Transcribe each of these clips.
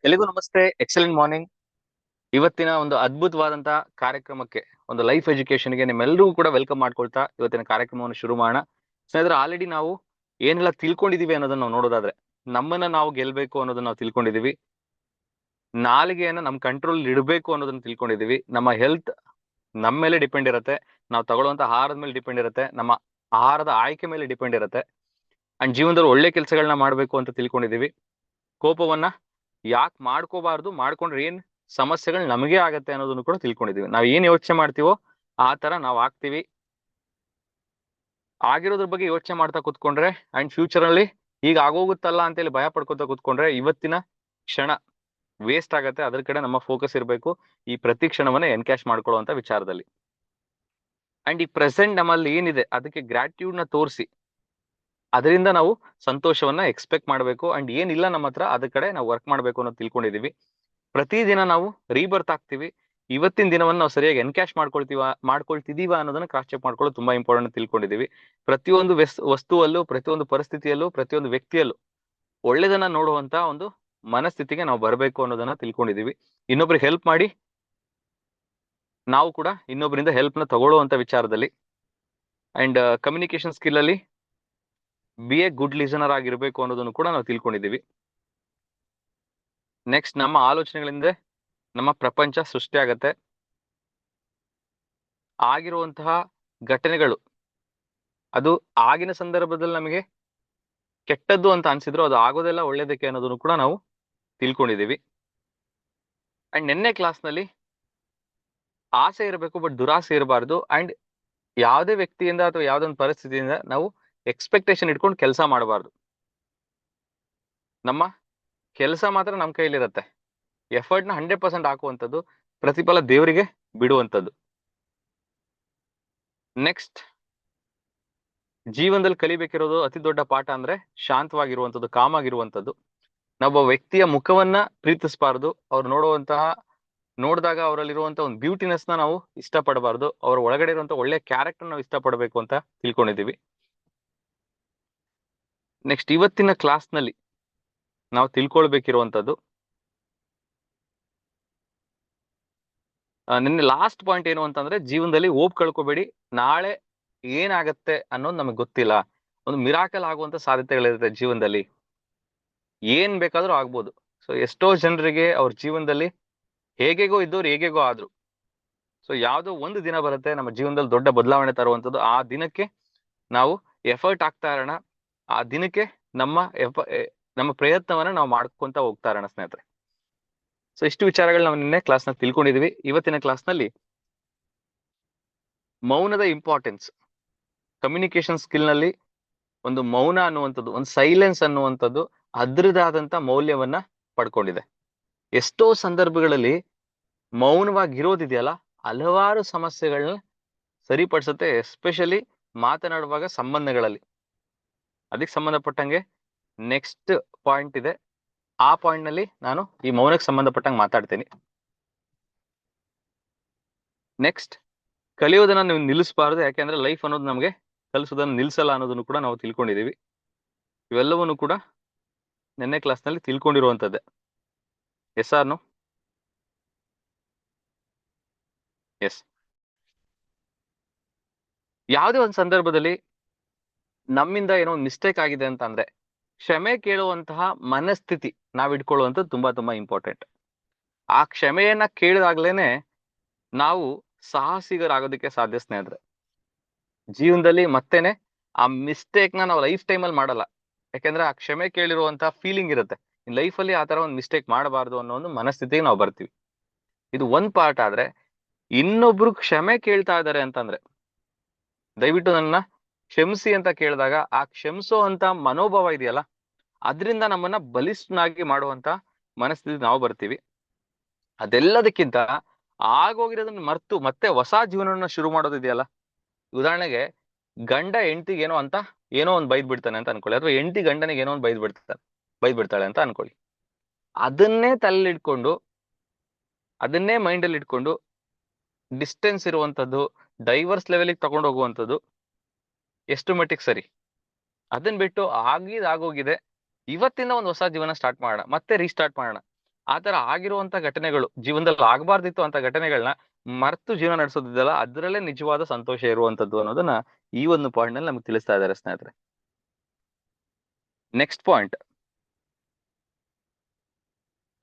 ಎಲ್ಲಿಗೂ ನಮಸ್ತೆ. Excellent morning. ಇವತ್ತಿನ ಒಂದು ಅದ್ಭುತವಾದಂತಹ ಕಾರ್ಯಕ್ರಮಕ್ಕೆ, ಒಂದು ಲೈಫ್ ಎಜುಕೇಶನ್ಗೆ ನಿಮ್ಮೆಲ್ಲರಿಗೂ ಕೂಡ ವೆಲ್ಕಮ್ ಮಾಡ್ಕೊಳ್ತಾ ಇವತ್ತಿನ ಕಾರ್ಯಕ್ರಮವನ್ನು ಶುರು ಮಾಡೋಣ. ಸ್ನೇಹಿತರೆ, ಆಲ್ರೆಡಿ ನಾವು ಏನೆಲ್ಲ ತಿಳ್ಕೊಂಡಿದೀವಿ ಅನ್ನೋದನ್ನ ನಾವು ನೋಡೋದಾದ್ರೆ, ನಮ್ಮನ್ನ ನಾವು ಗೆಲ್ಬೇಕು ಅನ್ನೋದನ್ನ ನಾವು ತಿಳ್ಕೊಂಡಿದೀವಿ. ನಾಲಿಗೆಯನ್ನ ನಮ್ ಕಂಟ್ರೋಲ್ ಇಡಬೇಕು ಅನ್ನೋದನ್ನ ತಿಳ್ಕೊಂಡಿದೀವಿ. ನಮ್ಮ ಹೆಲ್ತ್ ನಮ್ಮ ಮೇಲೆ ಡಿಪೆಂಡ್ ಇರುತ್ತೆ. ನಾವು ತಗೊಳ್ಳುವಂತ ಆಹಾರದ ಮೇಲೆ ಡಿಪೆಂಡ್ ಇರುತ್ತೆ. ನಮ್ಮ ಆಹಾರದ ಆಯ್ಕೆ ಮೇಲೆ ಡಿಪೆಂಡ್ ಇರುತ್ತೆ. ಅಂಡ್ ಜೀವನದಲ್ಲಿ ಒಳ್ಳೆ ಕೆಲಸಗಳನ್ನ ಮಾಡ್ಬೇಕು ಅಂತ ತಿಳ್ಕೊಂಡಿದೀವಿ. ಕೋಪವನ್ನ ಯಾಕೆ ಮಾಡ್ಕೋಬಾರ್ದು, ಮಾಡ್ಕೊಂಡ್ರೆ ಏನ್ ಸಮಸ್ಯೆಗಳು ನಮಗೆ ಆಗತ್ತೆ ಅನ್ನೋದನ್ನು ಕೂಡ ತಿಳ್ಕೊಂಡಿದೀವಿ. ನಾವ್ ಏನ್ ಯೋಚನೆ ಮಾಡ್ತೀವೋ ಆ ತರ ನಾವ್ ಆಗ್ತೀವಿ. ಆಗಿರೋದ್ರ ಬಗ್ಗೆ ಯೋಚನೆ ಮಾಡ್ತಾ ಕುತ್ಕೊಂಡ್ರೆ ಅಂಡ್ ಫ್ಯೂಚರ್ ಅಲ್ಲಿ ಈಗ ಆಗೋಗುತ್ತಲ್ಲ ಅಂತೇಳಿ ಭಯ ಪಡ್ಕೊತಾ ಕುತ್ಕೊಂಡ್ರೆ ಇವತ್ತಿನ ಕ್ಷಣ ವೇಸ್ಟ್ ಆಗತ್ತೆ. ಅದ್ರ ಕಡೆ ನಮ್ಮ ಫೋಕಸ್ ಇರಬೇಕು, ಈ ಪ್ರತಿ ಕ್ಷಣವನ್ನ ಎನ್ಕ್ಯಾಶ್ ಮಾಡ್ಕೊಳ್ಳುವಂತ ವಿಚಾರದಲ್ಲಿ. ಅಂಡ್ ಈ ಪ್ರೆಸೆಂಟ್ ನಮ್ಮಲ್ಲಿ ಏನಿದೆ ಅದಕ್ಕೆ ಗ್ರಾಟಿಟ್ಯೂಡ್ ನ ತೋರಿಸಿ ಅದರಿಂದ ನಾವು ಸಂತೋಷವನ್ನ ಎಕ್ಸ್ಪೆಕ್ಟ್ ಮಾಡಬೇಕು. ಅಂಡ್ ಏನಿಲ್ಲ ನಮ್ಮ ಹತ್ರ ಅದ್ರ ಕಡೆ ನಾವು ವರ್ಕ್ ಮಾಡ್ಬೇಕು ಅನ್ನೋದು ತಿಳ್ಕೊಂಡಿದೀವಿ. ಪ್ರತಿದಿನ ನಾವು ರೀಬರ್ತ್ ಆಗ್ತೀವಿ. ಇವತ್ತಿನ ದಿನವನ್ನು ನಾವು ಸರಿಯಾಗಿ ಎನ್ಕ್ಯಾಶ್ ಮಾಡ್ಕೊಳ್ತಿದೀವ ಅನ್ನೋದನ್ನ ಕ್ರಾಸ್ ಚೆಕ್ ಮಾಡ್ಕೊಳ್ಳೋದು ತುಂಬಾ ಇಂಪಾರ್ಟೆಂಟ್ ತಿಳ್ಕೊಂಡಿದೀವಿ. ಪ್ರತಿಯೊಂದು ವಸ್ತುವಲ್ಲೂ, ಪ್ರತಿಯೊಂದು ಪರಿಸ್ಥಿತಿಯಲ್ಲೂ, ಪ್ರತಿಯೊಂದು ವ್ಯಕ್ತಿಯಲ್ಲೂ ಒಳ್ಳೇದನ್ನ ನೋಡುವಂತ ಒಂದು ಮನಸ್ಥಿತಿಗೆ ನಾವು ಬರಬೇಕು ಅನ್ನೋದನ್ನ ತಿಳ್ಕೊಂಡಿದೀವಿ. ಇನ್ನೊಬ್ರಿಗೆ ಹೆಲ್ಪ್ ಮಾಡಿ ನಾವು ಕೂಡ ಇನ್ನೊಬ್ಬರಿಂದ ಹೆಲ್ಪ್ ನ ತಗೊಳ್ಳುವಂತ ವಿಚಾರದಲ್ಲಿ. ಅಂಡ್ ಕಮ್ಯುನಿಕೇಶನ್ ಸ್ಕಿಲ್ ಅಲ್ಲಿ ಬಿ ಎ ಗುಡ್ ಲಿಸನರ್ ಆಗಿರ್ಬೇಕು ಅನ್ನೋದನ್ನು ಕೂಡ ನಾವು ತಿಳ್ಕೊಂಡಿದೀವಿ. ನೆಕ್ಸ್ಟ್, ನಮ್ಮ ಆಲೋಚನೆಗಳಿಂದ ನಮ್ಮ ಪ್ರಪಂಚ ಸೃಷ್ಟಿ ಆಗತ್ತೆ. ಆಗಿರುವಂತಹ ಘಟನೆಗಳು ಅದು ಆಗಿನ ಸಂದರ್ಭದಲ್ಲಿ ನಮಗೆ ಕೆಟ್ಟದ್ದು ಅಂತ ಅನ್ಸಿದ್ರು ಅದು ಆಗೋದೆಲ್ಲ ಒಳ್ಳೇದಕ್ಕೆ ಅನ್ನೋದನ್ನು ಕೂಡ ನಾವು ತಿಳ್ಕೊಂಡಿದೀವಿ. ಅಂಡ್ ನಿನ್ನೆ ಕ್ಲಾಸ್ ನಲ್ಲಿ ಆಸೆ ಇರಬೇಕು ಬಟ್ ದುರಾಸೆ ಇರಬಾರ್ದು. ಅಂಡ್ ಯಾವುದೇ ವ್ಯಕ್ತಿಯಿಂದ ಅಥವಾ ಯಾವ್ದೊಂದು ಪರಿಸ್ಥಿತಿಯಿಂದ ನಾವು ಎಕ್ಸ್ಪೆಕ್ಟೇಷನ್ ಇಟ್ಕೊಂಡು ಕೆಲಸ ಮಾಡಬಾರ್ದು. ನಮ್ಮ ಕೆಲಸ ಮಾತ್ರ ನಮ್ಮ ಕೈಲಿರತ್ತೆ. ಎಫರ್ಟ್ ನ 100% ಹಾಕುವಂಥದ್ದು, ಪ್ರತಿಫಲ ದೇವರಿಗೆ ಬಿಡುವಂಥದ್ದು. ನೆಕ್ಸ್ಟ್, ಜೀವನದಲ್ಲಿ ಕಲಿಬೇಕಿರೋದು ಅತಿ ದೊಡ್ಡ ಪಾಠ ಅಂದ್ರೆ ಶಾಂತವಾಗಿರುವಂಥದ್ದು, ಕಾಮ್ ಆಗಿರುವಂಥದ್ದು. ನಾವೊಬ್ಬ ವ್ಯಕ್ತಿಯ ಮುಖವನ್ನ ಪ್ರೀತಿಸಬಾರ್ದು. ಅವ್ರು ನೋಡಿದಾಗ ಅವರಲ್ಲಿರುವಂತ ಒಂದು ಬ್ಯೂಟಿನೆಸ್ ನ ನಾವು ಇಷ್ಟಪಡಬಾರ್ದು. ಅವ್ರ ಒಳಗಡೆ ಇರುವಂತ ಒಳ್ಳೆ ಕ್ಯಾರೆಕ್ಟರ್ ನಾವು ಇಷ್ಟಪಡಬೇಕು ಅಂತ ತಿಳ್ಕೊಂಡಿದೀವಿ. ನೆಕ್ಸ್ಟ್, ಇವತ್ತಿನ ಕ್ಲಾಸ್ ನಲ್ಲಿ ನಾವು ತಿಳ್ಕೊಳ್ಬೇಕಿರುವಂತದ್ದು, ನಿನ್ನೆ ಲಾಸ್ಟ್ ಪಾಯಿಂಟ್ ಏನು ಅಂತಂದ್ರೆ, ಜೀವನದಲ್ಲಿ ಹೋಪ್ ಕಳ್ಕೊಬೇಡಿ. ನಾಳೆ ಏನಾಗತ್ತೆ ಅನ್ನೋದು ನಮಗೆ ಗೊತ್ತಿಲ್ಲ. ಒಂದು ಮಿರಾಕಲ್ ಆಗುವಂತ ಸಾಧ್ಯತೆಗಳಿರುತ್ತೆ ಜೀವನದಲ್ಲಿ. ಏನ್ ಬೇಕಾದ್ರೂ ಆಗ್ಬೋದು. ಸೊ ಎಷ್ಟೋ ಜನರಿಗೆ ಅವ್ರ ಜೀವನದಲ್ಲಿ ಹೇಗೆಗೋ ಇದ್ದವ್ರು ಹೇಗೆಗೋ ಆದ್ರು. ಸೊ ಯಾವ್ದೋ ಒಂದು ದಿನ ಬರುತ್ತೆ ನಮ್ಮ ಜೀವನದಲ್ಲಿ ದೊಡ್ಡ ಬದಲಾವಣೆ ತರುವಂಥದ್ದು. ಆ ದಿನಕ್ಕೆ ನಾವು ಎಫರ್ಟ್ ಆಗ್ತಾ ಇರೋಣ. ಆ ದಿನಕ್ಕೆ ನಮ್ಮ ಪ್ರಯತ್ನವನ್ನ ನಾವು ಮಾಡ್ಕೊಂತ ಹೋಗ್ತಾ ಇರೋಣ ಸ್ನೇಹಿತರೆ. ಸೊ ಇಷ್ಟು ವಿಚಾರಗಳು ನಾವು ನಿನ್ನೆ ಕ್ಲಾಸ್ ನ ತಿಳ್ಕೊಂಡಿದೀವಿ. ಇವತ್ತಿನ ಕ್ಲಾಸ್ ನಲ್ಲಿ ಮೌನದ ಇಂಪಾರ್ಟೆನ್ಸ್, ಕಮ್ಯುನಿಕೇಶನ್ ಸ್ಕಿಲ್ ನಲ್ಲಿ ಒಂದು ಮೌನ ಅನ್ನುವಂಥದ್ದು, ಒಂದು ಸೈಲೆನ್ಸ್ ಅನ್ನುವಂಥದ್ದು ಅದ್ರದಾದಂತ ಮೌಲ್ಯವನ್ನ ಪಡ್ಕೊಂಡಿದೆ. ಎಷ್ಟೋ ಸಂದರ್ಭಗಳಲ್ಲಿ ಮೌನವಾಗಿರೋದಿದೆಯಲ್ಲ, ಹಲವಾರು ಸಮಸ್ಯೆಗಳನ್ನ ಸರಿಪಡಿಸುತ್ತೆ. ಎಸ್ಪೆಷಲಿ ಮಾತನಾಡುವಾಗ ಸಂಬಂಧಗಳಲ್ಲಿ. ಅದಕ್ಕೆ ಸಂಬಂಧಪಟ್ಟಂಗೆ ನೆಕ್ಸ್ಟ್ ಪಾಯಿಂಟ್ ಇದೆ. ಆ ಪಾಯಿಂಟ್ ನಲ್ಲಿ ನಾನು ಈ ಮೌನಕ್ಕೆ ಸಂಬಂಧಪಟ್ಟಂಗೆ ಮಾತಾಡ್ತೀನಿ. ನೆಕ್ಸ್ಟ್, ಕಲಿಯೋದನ್ನ ನೀವು ನಿಲ್ಲಿಸಬಾರದು. ಯಾಕೆಂದ್ರೆ ಲೈಫ್ ಅನ್ನೋದು ನಮಗೆ ಕಲಿಸೋದನ್ನ ನಿಲ್ಸಲ್ಲ ಅನ್ನೋದನ್ನು ಕೂಡ ನಾವು ತಿಳ್ಕೊಂಡಿದೀವಿ. ಇವೆಲ್ಲವನ್ನು ಕೂಡ ನಿನ್ನೆ ಕ್ಲಾಸ್ ನಲ್ಲಿ ತಿಳ್ಕೊಂಡಿರುವಂತದ್ದೇ. Yes or no? ಎಸ್. ಯಾವುದೇ ಒಂದು ಸಂದರ್ಭದಲ್ಲಿ ನಮ್ಮಿಂದ ಏನೋ ಒಂದು ಮಿಸ್ಟೇಕ್ ಆಗಿದೆ ಅಂತ ಅಂದ್ರೆ ಕ್ಷಮೆ ಕೇಳುವಂತಹ ಮನಸ್ಥಿತಿ ನಾವ್ ಇಟ್ಕೊಳ್ಳುವಂಥದ್ದು ತುಂಬಾ ತುಂಬಾ ಇಂಪಾರ್ಟೆಂಟ್. ಆ ಕ್ಷಮೆಯನ್ನ ಕೇಳಿದಾಗ್ಲೇನೆ ನಾವು ಸಾಹಸಿಗರಾಗೋದಕ್ಕೆ ಸಾಧ್ಯ ಸ್ನೇಹಿತರೆ. ಜೀವನದಲ್ಲಿ ಮತ್ತೇನೆ ಆ ಮಿಸ್ಟೇಕ್ ನ ನಾವು ಲೈಫ್ ಟೈಮ್ ಅಲ್ಲಿ ಮಾಡಲ್ಲ. ಯಾಕೆಂದ್ರೆ ಆ ಕ್ಷಮೆ ಕೇಳಿರುವಂತಹ ಫೀಲಿಂಗ್ ಇರುತ್ತೆ. ಲೈಫ್ ಅಲ್ಲಿ ಆ ತರ ಒಂದು ಮಿಸ್ಟೇಕ್ ಮಾಡಬಾರ್ದು ಅನ್ನೋ ಒಂದು ಮನಸ್ಥಿತಿಗೆ ನಾವು ಬರ್ತೀವಿ. ಇದು ಒಂದ್ ಪಾರ್ಟ್. ಆದ್ರೆ ಇನ್ನೊಬ್ರು ಕ್ಷಮೆ ಕೇಳ್ತಾ ಇದಾರೆ ಅಂತಂದ್ರೆ, ದಯವಿಟ್ಟು ನನ್ನ ಕ್ಷಮಿಸಿ ಅಂತ ಕೇಳಿದಾಗ ಆ ಕ್ಷಮಿಸೋ ಅಂತ ಮನೋಭಾವ ಇದೆಯಲ್ಲ, ಅದರಿಂದ ನಮ್ಮನ್ನ ಬಲಿಷ್ಠನಾಗಿ ಮಾಡುವಂತ ಮನಸ್ಥಿತಿ ನಾವು ಬರ್ತೀವಿ. ಅದೆಲ್ಲದಕ್ಕಿಂತ ಆಗೋಗಿರೋದನ್ನ ಮರ್ತು ಮತ್ತೆ ಹೊಸ ಜೀವನವನ್ನ ಶುರು ಮಾಡೋದಿದೆಯಲ್ಲ. ಉದಾಹರಣೆಗೆ, ಗಂಡ ಹೆಂಡತಿಗೆ ಏನೋ ಒಂದು ಬೈದ್ ಬಿಡ್ತಾನೆ ಅಂತ ಅನ್ಕೊಳ್ಳಿ, ಅಥವಾ ಹೆಂಡತಿ ಗಂಡನಿಗೆ ಏನೋ ಒಂದು ಬೈದ್ ಬಿಡ್ತಾಳೆ ಅಂತ ಅನ್ಕೊಳ್ಳಿ. ಅದನ್ನೇ ತಲೆಲಿಟ್ಕೊಂಡು, ಅದನ್ನೇ ಮೈಂಡ್ ಅಲ್ಲಿ ಇಟ್ಕೊಂಡು ಡಿಸ್ಟೆನ್ಸ್ ಇರುವಂತದ್ದು, ಡೈವರ್ಸ್ ಲೆವೆಲ್ಗೆ ತಗೊಂಡು ಹೋಗುವಂಥದ್ದು ಎಷ್ಟು ಮಟ್ಟಿಗೆ ಸರಿ? ಅದನ್ನ ಬಿಟ್ಟು ಆಗೋಗಿದೆ, ಇವತ್ತಿಂದ ಒಂದು ಹೊಸ ಜೀವನ ಸ್ಟಾರ್ಟ್ ಮಾಡೋಣ, ಮತ್ತೆ ರೀಸ್ಟಾರ್ಟ್ ಮಾಡೋಣ, ಆ ತರ ಆಗಿರುವಂತ ಘಟನೆಗಳು ಜೀವನದಲ್ಲಿ ಆಗ್ಬಾರ್ದಿತ್ತು ಅಂತ ಘಟನೆಗಳನ್ನ ಮರ್ತು ಜೀವನ ನಡೆಸೋದಿದೆಯಲ್ಲ ಅದ್ರಲ್ಲೇ ನಿಜವಾದ ಸಂತೋಷ ಇರುವಂತದ್ದು ಅನ್ನೋದನ್ನ ಈ ಒಂದು ಪಾಯಿಂಟ್ ನಲ್ಲಿ ನಮ್ಗೆ ತಿಳಿಸ್ತಾ ಇದ್ದಾರೆ ಸ್ನೇಹಿತರೆ. ನೆಕ್ಸ್ಟ್ ಪಾಯಿಂಟ್,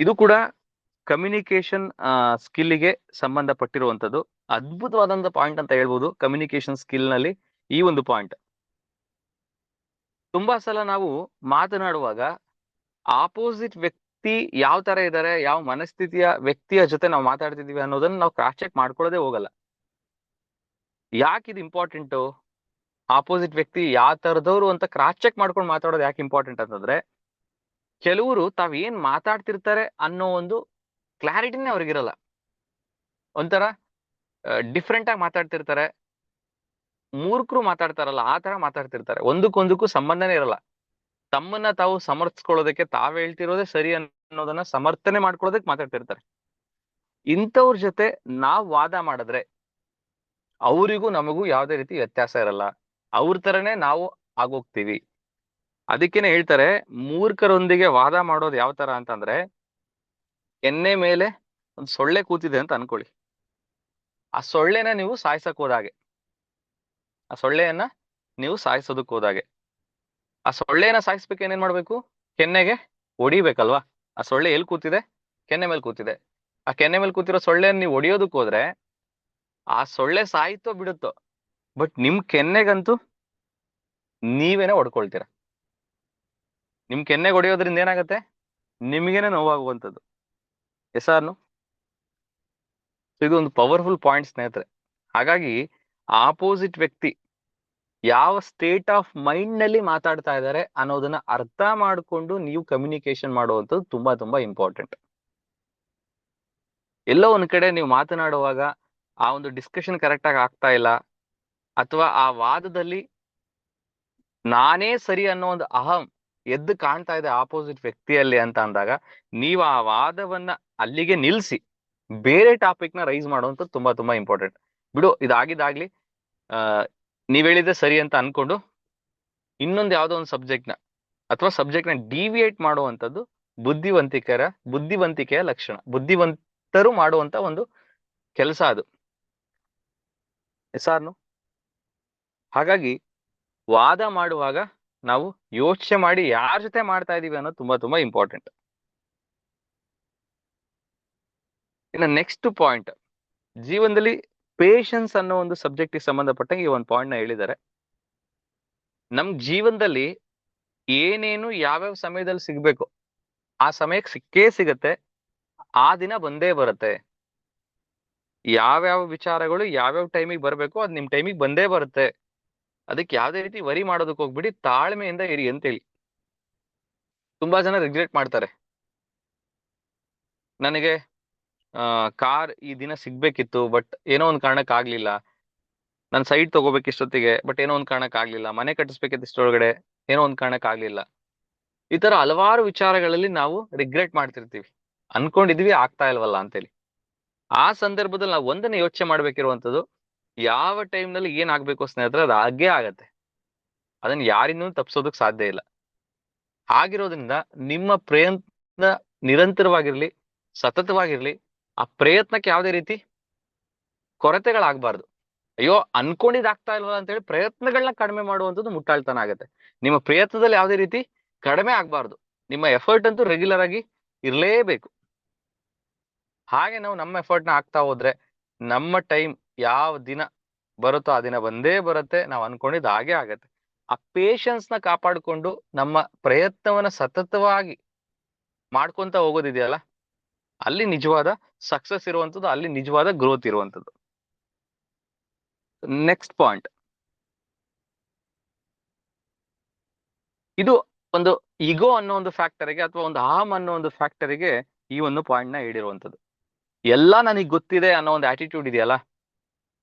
ಇದು ಕೂಡ ಕಮ್ಯುನಿಕೇಶನ್ ಸ್ಕಿಲ್ಗೆ ಸಂಬಂಧಪಟ್ಟಿರುವಂತದ್ದು. ಅದ್ಭುತವಾದಂತ ಪಾಯಿಂಟ್ ಅಂತ ಹೇಳ್ಬೋದು ಕಮ್ಯುನಿಕೇಶನ್ ಸ್ಕಿಲ್ ನಲ್ಲಿ ಈ ಒಂದು ಪಾಯಿಂಟ್. ತುಂಬಾ ಸಲ ನಾವು ಮಾತನಾಡುವಾಗ ಆಪೋಸಿಟ್ ವ್ಯಕ್ತಿ ಯಾವ ತರ ಇದ್ದಾರೆ, ಯಾವ ಮನಸ್ಥಿತಿಯ ವ್ಯಕ್ತಿಯ ಜೊತೆ ನಾವು ಮಾತಾಡ್ತಿದೀವಿ ಅನ್ನೋದನ್ನ ನಾವು ಕ್ರಾಸ್ ಚೆಕ್ ಮಾಡ್ಕೊಳ್ಳೋದೇ ಹೋಗಲ್ಲ. ಯಾಕೆ ಇದು ಇಂಪಾರ್ಟೆಂಟ್? ಆಪೋಸಿಟ್ ವ್ಯಕ್ತಿ ಯಾವ ತರದವ್ರು ಅಂತ ಕ್ರಾಸ್ ಚೆಕ್ ಮಾಡ್ಕೊಂಡು ಮಾತಾಡೋದು ಯಾಕೆ ಇಂಪಾರ್ಟೆಂಟ್ ಅಂತಂದ್ರೆ, ಕೆಲವರು ತಾವ್ ಏನ್ ಮಾತಾಡ್ತಿರ್ತಾರೆ ಅನ್ನೋ ಒಂದು ಕ್ಲಾರಿಟಿನೇ ಅವ್ರಿಗಿರಲ್ಲ. ಒಂಥರ ಡಿಫ್ರೆಂಟ್ ಆಗಿ ಮಾತಾಡ್ತಿರ್ತಾರೆ, ಮೂರ್ಖರು ಮಾತಾಡ್ತಾರಲ್ಲ ಆ ತರ ಮಾತಾಡ್ತಿರ್ತಾರೆ, ಒಂದಕ್ಕೊಂದಕ್ಕೂ ಸಂಬಂಧನೇ ಇರಲ್ಲ. ತಮ್ಮನ್ನ ತಾವು ಸಮರ್ಥಿಸ್ಕೊಳ್ಳೋದಕ್ಕೆ ತಾವ್ ಹೇಳ್ತಿರೋದೇ ಸರಿ ಅನ್ನೋದನ್ನ ಸಮರ್ಥನೆ ಮಾಡ್ಕೊಳ್ಳೋದಕ್ಕೆ ಮಾತಾಡ್ತಿರ್ತಾರೆ. ಇಂಥವ್ರ ಜೊತೆ ನಾವ್ ವಾದ ಮಾಡಿದ್ರೆ ಅವರಿಗೂ ನಮಗೂ ಯಾವುದೇ ರೀತಿ ವ್ಯತ್ಯಾಸ ಇರಲ್ಲ, ಅವ್ರ ತರನೇ ನಾವು ಆಗೋಗ್ತೀವಿ. ಅದಕ್ಕೇನೆ ಹೇಳ್ತಾರೆ, ಮೂರ್ಖರೊಂದಿಗೆ ವಾದ ಮಾಡೋದು ಯಾವ ತರ ಅಂತಂದ್ರೆ, ಎಣ್ಣೆ ಮೇಲೆ ಒಂದು ಸೊಳ್ಳೆ ಕೂತಿದೆ ಅಂತ ಅನ್ಕೊಳ್ಳಿ. ಆ ಸೊಳ್ಳೆನ ನೀವು ಸಾಯಿಸಕ್ ಹೋದಾಗೆ, ಆ ಸೊಳ್ಳೆಯನ್ನ ನೀವು ಸಾಯಿಸೋದಕ್ ಹೋದಾಗೆ, ಆ ಸೊಳ್ಳೆನ ಸಾಯಿಸ್ಬೇಕು ಏನೇನ್ ಮಾಡ್ಬೇಕು? ಕೆನ್ನೆಗೆ ಹೊಡಿಬೇಕಲ್ವಾ? ಆ ಸೊಳ್ಳೆ ಎಲ್ಲಿ ಕೂತಿದೆ? ಕೆನ್ನೆ ಮೇಲೆ ಕೂತಿದೆ. ಆ ಕೆನ್ನೆ ಮೇಲೆ ಕೂತಿರೋ ಸೊಳ್ಳೆನ ನೀವು ಹೊಡಿಯೋದಕ್ ಹೋದ್ರೆ ಆ ಸೊಳ್ಳೆ ಸಾಯ್ತೋ ಬಿಡುತ್ತೋ, ಬಟ್ ನಿಮ್ ಕೆನ್ನೆಗಂತೂ ನೀವೇನೆ ಹೊಡ್ಕೊಳ್ತೀರ. ನಿಮ್ ಕೆನ್ನೆಗೆ ಹೊಡೆಯೋದ್ರಿಂದ ಏನಾಗತ್ತೆ? ನಿಮ್ಗೇನೆ ನೋವಾಗುವಂಥದ್ದು. ಎಸಾರ್ನು ಇದು ಒಂದು ಪವರ್ಫುಲ್ ಪಾಯಿಂಟ್ ಸ್ನೇಹಿತರೆ. ಹಾಗಾಗಿ ಆಪೋಸಿಟ್ ವ್ಯಕ್ತಿ ಯಾವ ಸ್ಟೇಟ್ ಆಫ್ ಮೈಂಡ್ ನಲ್ಲಿ ಮಾತಾಡ್ತಾ ಇದ್ದಾರೆ ಅನ್ನೋದನ್ನ ಅರ್ಥ ಮಾಡ್ಕೊಂಡು ನೀವು ಕಮ್ಯುನಿಕೇಶನ್ ಮಾಡುವಂಥದ್ದು ತುಂಬಾ ತುಂಬಾ ಇಂಪಾರ್ಟೆಂಟ್. ಎಲ್ಲೋ ಒಂದ್ ಕಡೆ ನೀವು ಮಾತನಾಡುವಾಗ ಆ ಒಂದು ಡಿಸ್ಕಷನ್ ಕರೆಕ್ಟ್ ಆಗಿ ಆಗ್ತಾ ಇಲ್ಲ, ಅಥವಾ ಆ ವಾದದಲ್ಲಿ ನಾನೇ ಸರಿ ಅನ್ನೋ ಒಂದು ಅಹಂ ಎದ್ದು ಕಾಣ್ತಾ ಇದೆ ಆಪೋಸಿಟ್ ವ್ಯಕ್ತಿಯಲ್ಲಿ ಅಂತ ಅಂದಾಗ, ನೀವು ಆ ವಾದವನ್ನ ಅಲ್ಲಿಗೆ ನಿಲ್ಸಿ ಬೇರೆ ಟಾಪಿಕ್ ನ ರೈಸ್ ಮಾಡುವಂಥದ್ದು ತುಂಬಾ ತುಂಬಾ ಇಂಪಾರ್ಟೆಂಟ್. ಬಿಡು, ಇದಾಗಿದ್ದಾಗ್ಲಿ, ನೀವ್ ಹೇಳಿದ್ರೆ ಸರಿ ಅಂತ ಅನ್ಕೊಂಡು ಇನ್ನೊಂದು ಯಾವ್ದೋ ಒಂದು ಸಬ್ಜೆಕ್ಟ್ ನ ಅಥವಾ ಸಬ್ಜೆಕ್ಟ್ ನ ಡಿವಿಯೇಟ್ ಮಾಡುವಂಥದ್ದು ಬುದ್ಧಿವಂತಿಕೆಯ ಲಕ್ಷಣ, ಬುದ್ಧಿವಂತರು ಮಾಡುವಂತ ಒಂದು ಕೆಲಸ ಅದು. ಎಸಾರ್ನು ಹಾಗಾಗಿ ವಾದ ಮಾಡುವಾಗ ನಾವು ಯೋಚನೆ ಮಾಡಿ ಯಾರ ಜೊತೆ ಮಾಡ್ತಾ ಇದೀವಿ ಅನ್ನೋದು ತುಂಬಾ ತುಂಬಾ ಇಂಪಾರ್ಟೆಂಟ್. ಇನ್ನು ನೆಕ್ಸ್ಟ್ ಪಾಯಿಂಟ್, ಜೀವನದಲ್ಲಿ ಪೇಷನ್ಸ್ ಅನ್ನೋ ಒಂದು ಸಬ್ಜೆಕ್ಟ್ ಸಂಬಂಧಪಟ್ಟಂಗೆ ಈ ಒಂದು ಪಾಯಿಂಟ್ ನ ಹೇಳಿದ್ದಾರೆ. ನಮ್ ಜೀವನದಲ್ಲಿ ಏನೇನು ಯಾವ್ಯಾವ ಸಮಯದಲ್ಲಿ ಸಿಗ್ಬೇಕು ಆ ಸಮಯಕ್ಕೆ ಸಿಕ್ಕೇ ಸಿಗತ್ತೆ, ಆ ದಿನ ಬಂದೇ ಬರುತ್ತೆ. ಯಾವ್ಯಾವ ವಿಚಾರಗಳು ಯಾವ್ಯಾವ ಟೈಮಿಗೆ ಬರ್ಬೇಕು ಅದ್ ನಿಮ್ ಟೈಮಿಗೆ ಬಂದೇ ಬರುತ್ತೆ. ಅದಕ್ಕೆ ಯಾವ್ದೇ ರೀತಿ ವರಿ ಮಾಡೋದಕ್ಕೆ ಹೋಗ್ಬಿಡಿ, ತಾಳ್ಮೆಯಿಂದ ಇರಿ ಅಂತೇಳಿ. ತುಂಬಾ ಜನ ರಿಗ್ರೆಟ್ ಮಾಡ್ತಾರೆ, ನನಗೆ ಕಾರ್ ಈ ದಿನ ಸಿಗ್ಬೇಕಿತ್ತು ಬಟ್ ಏನೋ ಒಂದ್ ಕಾರಣಕ್ಕೆ ಆಗ್ಲಿಲ್ಲ, ನಾನು ಸೈಟ್ ತಗೋಬೇಕು ಇಷ್ಟೊತ್ತಿಗೆ ಬಟ್ ಏನೋ ಒಂದ್ ಕಾರಣಕ್ಕೆ ಆಗ್ಲಿಲ್ಲ, ಮನೆ ಕಟ್ಟಿಸ್ಬೇಕಿತ್ತು ಇಷ್ಟೊಳಗಡೆ ಏನೋ ಒಂದ್ ಕಾರಣಕ್ಕೆ ಆಗ್ಲಿಲ್ಲ. ಈ ತರ ಹಲವಾರು ವಿಚಾರಗಳಲ್ಲಿ ನಾವು ರಿಗ್ರೆಟ್ ಮಾಡ್ತಿರ್ತೀವಿ, ಅನ್ಕೊಂಡಿದೀವಿ ಆಗ್ತಾ ಇಲ್ವಲ್ಲ ಅಂತೇಳಿ. ಆ ಸಂದರ್ಭದಲ್ಲಿ ನಾವು ಒಂದನ್ನ ಯೋಚನೆ ಮಾಡ್ಬೇಕಿರುವಂತದ್ದು, ಯಾವ ಟೈಮ್ ನಲ್ಲಿ ಏನ್ ಆಗ್ಬೇಕು ಸ್ನೇಹಿತರೆ ಅದು ಹಾಗೇ ಆಗತ್ತೆ, ಅದನ್ನ ಯಾರಿಂದೂ ತಪ್ಪಿಸೋದಕ್ ಸಾಧ್ಯ ಇಲ್ಲ. ಆಗಿರೋದ್ರಿಂದ ನಿಮ್ಮ ಪ್ರಯತ್ನ ನಿರಂತರವಾಗಿರ್ಲಿ, ಸತತವಾಗಿರ್ಲಿ. ಆ ಪ್ರಯತ್ನಕ್ಕೆ ಯಾವುದೇ ರೀತಿ ಕೊರತೆಗಳಾಗಬಾರ್ದು. ಅಯ್ಯೋ ಅನ್ಕೊಂಡಿದ್ದಾಗ್ತಾ ಇಲ್ವಲ್ಲ ಅಂತ ಹೇಳಿ ಪ್ರಯತ್ನಗಳನ್ನ ಕಡಿಮೆ ಮಾಡುವಂಥದ್ದು ಮುಟ್ಟಾಳ್ತನ ಆಗತ್ತೆ. ನಿಮ್ಮ ಪ್ರಯತ್ನದಲ್ಲಿ ಯಾವುದೇ ರೀತಿ ಕಡಿಮೆ ಆಗ್ಬಾರ್ದು, ನಿಮ್ಮ ಎಫರ್ಟ್ ಅಂತೂ ರೆಗ್ಯುಲರ್ ಆಗಿ ಇರ್ಲೇಬೇಕು. ಹಾಗೆ ನಾವು ನಮ್ಮ ಎಫರ್ಟ್ ನ ಹಾಕ್ತಾ ಹೋದ್ರೆ ನಮ್ಮ ಟೈಮ್ ಯಾವ ದಿನ ಬರುತ್ತೋ ಆ ದಿನ ಬಂದೇ ಬರುತ್ತೆ, ನಾವು ಅನ್ಕೊಂಡಿದ್ದು ಹಾಗೆ ಆಗತ್ತೆ. ಆ ಪೇಷನ್ಸ್ ನ ಕಾಪಾಡಿಕೊಂಡು ನಮ್ಮ ಪ್ರಯತ್ನವನ್ನ ಸತತವಾಗಿ ಮಾಡ್ಕೊಂತ ಹೋಗೋದಿದೆಯಲ್ಲ, ಅಲ್ಲಿ ನಿಜವಾದ ಸಕ್ಸಸ್ ಇರುವಂತದ್ದು, ಅಲ್ಲಿ ನಿಜವಾದ ಗ್ರೋತ್ ಇರುವಂತದ್ದು. ನೆಕ್ಸ್ಟ್ ಪಾಯಿಂಟ್, ಇದು ಒಂದು ಇಗೋ ಅನ್ನೋ ಒಂದು ಫ್ಯಾಕ್ಟರಿಗೆ ಅಥವಾ ಒಂದು ಅಹಂ ಅನ್ನೋ ಒಂದು ಫ್ಯಾಕ್ಟರಿಗೆ ಈ ಒಂದು ಪಾಯಿಂಟ್ ನ ಹೇಳಿರುವಂತದ್ದು. ಎಲ್ಲ ನನಗೆ ಗೊತ್ತಿದೆ ಅನ್ನೋ ಒಂದು ಆಟಿಟ್ಯೂಡ್ ಇದೆಯಲ್ಲ,